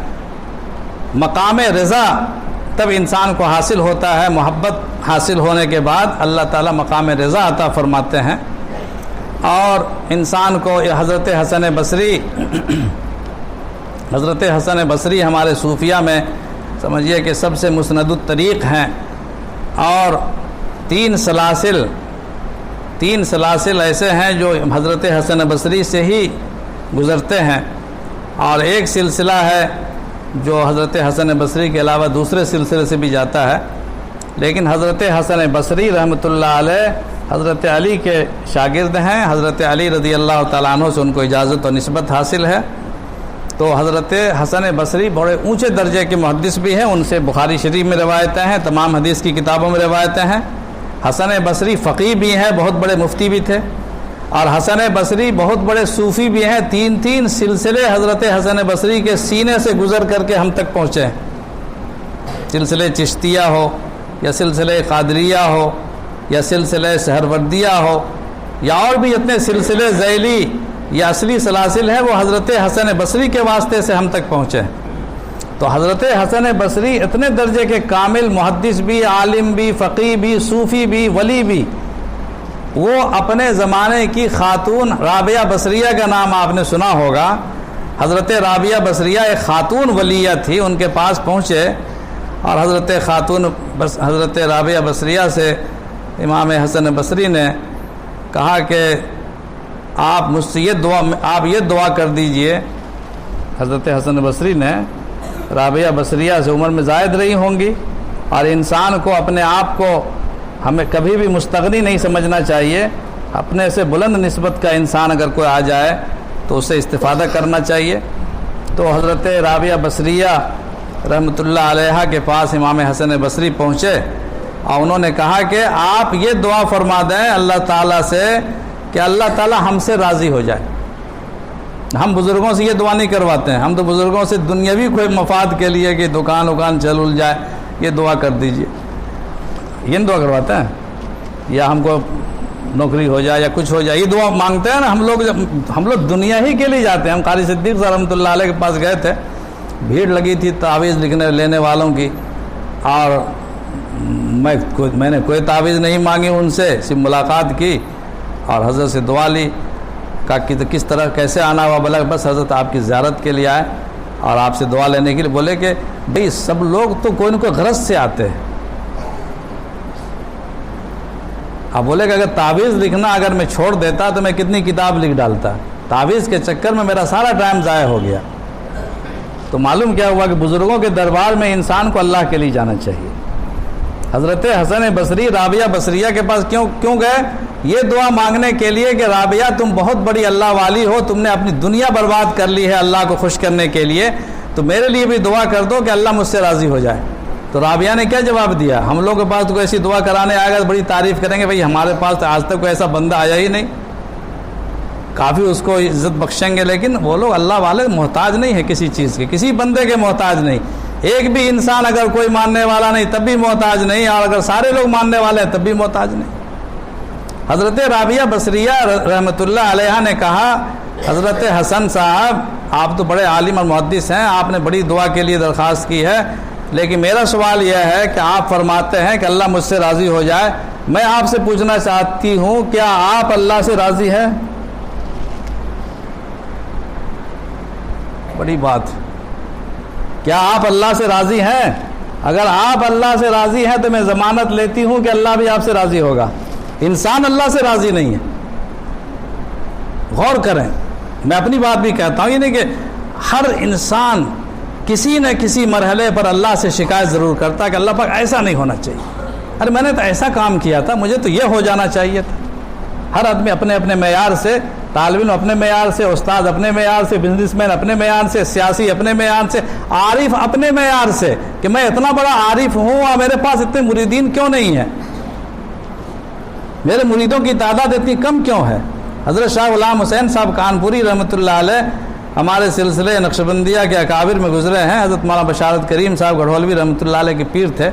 مقام رضا تب انسان کو حاصل ہوتا ہے، محبت حاصل ہونے کے بعد اللہ تعالیٰ مقام رضا عطا فرماتے ہیں۔ اور انسان کو حضرت حسن بصری ہمارے صوفیہ میں سمجھیے کہ سب سے مسند الطریق ہیں، اور تین سلاسل ایسے ہیں جو حضرت حسن بصری سے ہی گزرتے ہیں، اور ایک سلسلہ ہے جو حضرت حسن بصری کے علاوہ دوسرے سلسلے سے بھی جاتا ہے، لیکن حضرت حسن بصری رحمۃ اللہ علیہ حضرت علی کے شاگرد ہیں، حضرت علی رضی اللہ تعالیٰ عنہ سے ان کو اجازت و نسبت حاصل ہے۔ تو حضرت حسن بصری بڑے اونچے درجے کے محدث بھی ہیں، ان سے بخاری شریف میں روایتیں ہیں، تمام حدیث کی کتابوں میں روایتیں ہیں۔ حسن بصری فقیہ بھی ہیں، بہت بڑے مفتی بھی تھے، اور حسن بصری بہت بڑے صوفی بھی ہیں۔ تین سلسلے حضرت حسن بصری کے سینے سے گزر کر کے ہم تک پہنچے ہیں، سلسلے چشتیہ ہو یا سلسلے قادریہ ہو یا سلسلے سہروردیہ ہو یا اور بھی اتنے سلسلے ذیلی یا اصلی سلاسل ہیں، وہ حضرت حسن بصری کے واسطے سے ہم تک پہنچے ہیں۔ تو حضرت حسن بصری اتنے درجے کے کامل محدث بھی، عالم بھی، فقیہ بھی، صوفی بھی، ولی بھی۔ وہ اپنے زمانے کی خاتون رابعہ بصریہ کا نام آپ نے سنا ہوگا، حضرت رابعہ بصریہ ایک خاتون ولیہ تھی، ان کے پاس پہنچے اور حضرت رابعہ بصریہ سے امام حسن بصری نے کہا کہ آپ مجھ سے یہ دعا کر دیجئے. حضرت حسن بصری نے رابعہ بصریہ سے عمر میں زائد رہی ہوں گی، اور انسان کو اپنے آپ کو ہمیں کبھی بھی مستغنی نہیں سمجھنا چاہیے. اپنے سے بلند نسبت کا انسان اگر کوئی آ جائے تو اسے استفادہ کرنا چاہیے. تو حضرت رابعہ بصریہ رحمۃ اللہ علیہ کے پاس امام حسن بصری پہنچے اور انہوں نے کہا کہ آپ یہ دعا فرما دیں اللہ تعالیٰ سے کہ اللہ تعالیٰ ہم سے راضی ہو جائے. ہم بزرگوں سے یہ دعا نہیں کرواتے ہیں، ہم تو بزرگوں سے دنیاوی کوئی مفاد کے لیے کہ دکان چل جائے یہ دعا کر دیجئے، یہ دعا کرواتے ہیں، یا ہم کو نوکری ہو جائے یا کچھ ہو جائے یہ دعا مانگتے ہیں نا. ہم لوگ دنیا ہی کے لیے جاتے ہیں. ہم قاری صدیق صاحب رحمۃ اللہ علیہ کے پاس گئے تھے، بھیڑ لگی تھی تعویذ لینے والوں کی، اور میں نے کوئی تعویذ نہیں مانگی ان سے، صرف ملاقات کی اور حضرت سے دعا لی. کہا کہ کس طرح کیسے آنا ہوا؟ بولا بس حضرت آپ کی زیارت کے لیے آئے اور آپ سے دعا لینے کے لیے. بولے کہ بھئی سب لوگ تو کوئی نہ کوئی غرض سے آتے ہیں. اب بولے کہ اگر تعویذ لکھنا اگر میں چھوڑ دیتا تو میں کتنی کتاب لکھ ڈالتا. تعویذ کے چکر میں میرا سارا ٹائم ضائع ہو گیا. تو معلوم کیا ہوا کہ بزرگوں کے دربار میں انسان کو اللہ کے لیے جانا چاہیے. حضرت حسن بصری رابعہ بصریہ کے پاس کیوں گئے؟ یہ دعا مانگنے کے لیے کہ رابعہ تم بہت بڑی اللہ والی ہو، تم نے اپنی دنیا برباد کر لی ہے اللہ کو خوش کرنے کے لیے، تو میرے لیے بھی دعا کر دو کہ اللہ مجھ سے راضی ہو جائے. تو رابعہ نے کیا جواب دیا؟ ہم لوگوں کے پاس تو کوئی ایسی دعا کرانے آئے گا تو بڑی تعریف کریں گے، بھئی ہمارے پاس تو آج تک کوئی ایسا بندہ آیا ہی نہیں، کافی اس کو عزت بخشیں گے. لیکن وہ لوگ اللہ والے محتاج نہیں ہے کسی چیز کے، کسی بندے کے محتاج نہیں. ایک بھی انسان اگر کوئی ماننے والا نہیں تب بھی محتاج نہیں، اور اگر سارے لوگ ماننے والے ہیں تب بھی محتاج نہیں. حضرت رابعہ بصریہ رحمۃ اللہ علیہ نے کہا حضرت حسن صاحب آپ تو بڑے عالم اور محدث ہیں، آپ نے بڑی دعا کے لیے درخواست کی ہے، لیکن میرا سوال یہ ہے کہ آپ فرماتے ہیں کہ اللہ مجھ سے راضی ہو جائے. میں آپ سے پوچھنا چاہتی ہوں کیا آپ اللہ سے راضی ہیں؟ بڑی بات، کیا آپ اللہ سے راضی ہیں؟ اگر آپ اللہ سے راضی ہیں تو میں ضمانت لیتی ہوں کہ اللہ بھی آپ سے راضی ہوگا. انسان اللہ سے راضی نہیں ہے. غور کریں، میں اپنی بات بھی کہتا ہوں، یہ نہیں کہ ہر انسان کسی نہ کسی مرحلے پر اللہ سے شکایت ضرور کرتا ہے کہ اللہ پاک ایسا نہیں ہونا چاہیے، ارے میں نے تو ایسا کام کیا تھا، مجھے تو یہ ہو جانا چاہیے تھا. ہر آدمی اپنے اپنے معیار سے، طالب علم اپنے معیار سے، استاد اپنے معیار سے، بزنس مین اپنے معیار سے، سیاسی اپنے معیار سے، عارف اپنے معیار سے کہ میں اتنا بڑا عارف ہوں اور میرے پاس اتنے مریدین کیوں نہیں ہیں، میرے مریدوں کی تعداد اتنی کم کیوں ہے. حضرت شاہ غلام حسین صاحب کانپوری رحمۃ اللہ علیہ ہمارے سلسلے نقشبندیہ کے اکابر میں گزرے ہیں. حضرت مولانا بشارت کریم صاحب گڑھولوی رحمۃ اللہ علیہ کے پیر تھے.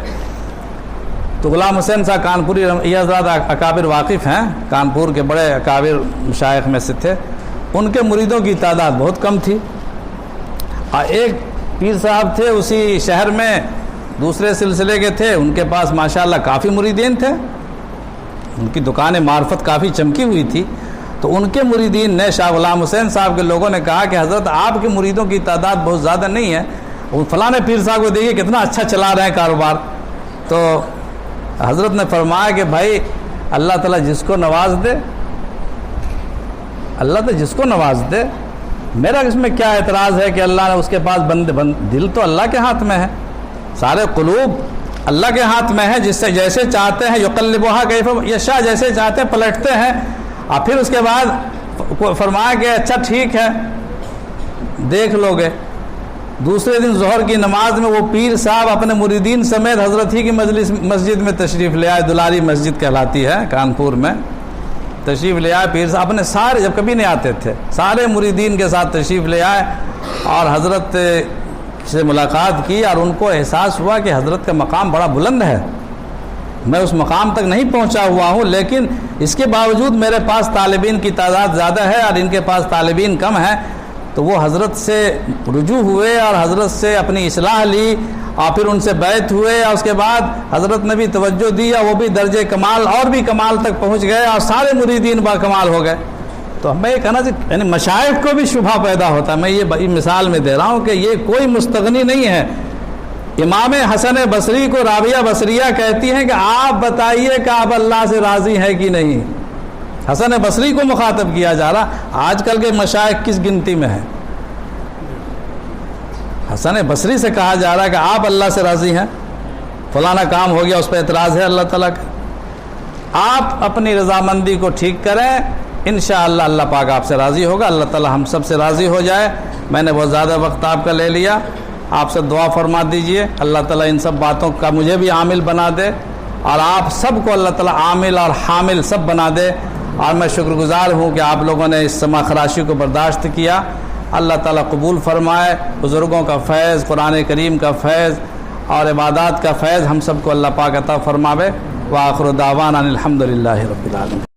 تو غلام حسین صاحب کانپوری یہ حضرات اکابر واقف ہیں، کانپور کے بڑے اکابر مشائخ میں سے تھے. ان کے مریدوں کی تعداد بہت کم تھی، اور ایک پیر صاحب تھے اسی شہر میں دوسرے سلسلے کے تھے، ان کے پاس ماشاءاللہ کافی مریدین تھے، ان کی دکان معرفت کافی چمکی ہوئی تھی. تو ان کے مریدین نے شاہ غلام حسین صاحب کے لوگوں نے کہا کہ حضرت آپ کے مریدوں کی تعداد بہت زیادہ نہیں ہے، فلاں پیر صاحب کو دیکھیے کتنا اچھا چلا رہے ہیں کاروبار. تو حضرت نے فرمایا کہ بھائی اللہ تعالیٰ جس کو نواز دے، اللہ تعالیٰ جس کو نواز دے، میرا اس میں کیا اعتراض ہے کہ اللہ نے اس کے پاس دل تو اللہ کے ہاتھ میں ہے، سارے قلوب اللہ کے ہاتھ میں ہے، جس سے جیسے چاہتے ہیں یقلبھا کیف یشاء، جیسے چاہتے ہیں پلٹتے ہیں. اور پھر اس کے بعد فرمایا کہ اچھا ٹھیک ہے دیکھ لو گے. دوسرے دن ظہر کی نماز میں وہ پیر صاحب اپنے مریدین سمیت حضرت ہی کی مسجد میں تشریف لے آئے. دلاری مسجد کہلاتی ہے کانپور میں. تشریف لے آئے پیر صاحب اپنے سارے، جب کبھی نہیں آتے تھے، سارے مریدین کے ساتھ تشریف لے آئے اور حضرت سے ملاقات کی، اور ان کو احساس ہوا کہ حضرت کا مقام بڑا بلند ہے، میں اس مقام تک نہیں پہنچا ہوا ہوں، لیکن اس کے باوجود میرے پاس طالبین کی تعداد زیادہ ہے اور ان کے پاس طالبین کم ہیں. تو وہ حضرت سے رجوع ہوئے اور حضرت سے اپنی اصلاح لی اور پھر ان سے بیعت ہوئے، اور اس کے بعد حضرت نے بھی توجہ دی اور وہ بھی درجے کمال اور بھی کمال تک پہنچ گئے اور سارے مریدین با کمال ہو گئے. تو میں یہ کہنا یعنی مشائخ کو بھی شبہ پیدا ہوتا ہے. میں یہ مثال میں دے رہا ہوں کہ یہ کوئی مستغنی نہیں ہے، امام حسن بصری کو رابعہ بصریہ کہتی ہیں کہ آپ بتائیے کہ آپ اللہ سے راضی ہیں کہ نہیں. حسن بصری کو مخاطب کیا جا رہا. آج کل کے مشائخ کس گنتی میں ہیں؟ حسن بصری سے کہا جا رہا ہے کہ آپ اللہ سے راضی ہیں، فلانا کام ہو گیا اس پہ اعتراض ہے اللہ تعالیٰ کا. آپ اپنی رضامندی کو ٹھیک کریں، انشاءاللہ اللہ پاک آپ سے راضی ہوگا. اللہ تعالیٰ ہم سب سے راضی ہو جائے. میں نے بہت زیادہ وقت آپ کا لے لیا، آپ سے دعا فرما دیجئے اللہ تعالیٰ ان سب باتوں کا مجھے بھی عامل بنا دے، اور آپ سب کو اللہ تعالیٰ عامل اور حامل سب بنا دے. اور میں شکر گزار ہوں کہ آپ لوگوں نے اس سما خراشی کو برداشت کیا. اللہ تعالیٰ قبول فرمائے. بزرگوں کا فیض، قرآن کریم کا فیض اور عبادات کا فیض ہم سب کو اللہ پاک عطا فرماوے. وآخر دعوانا الحمدللہ رب العالمین.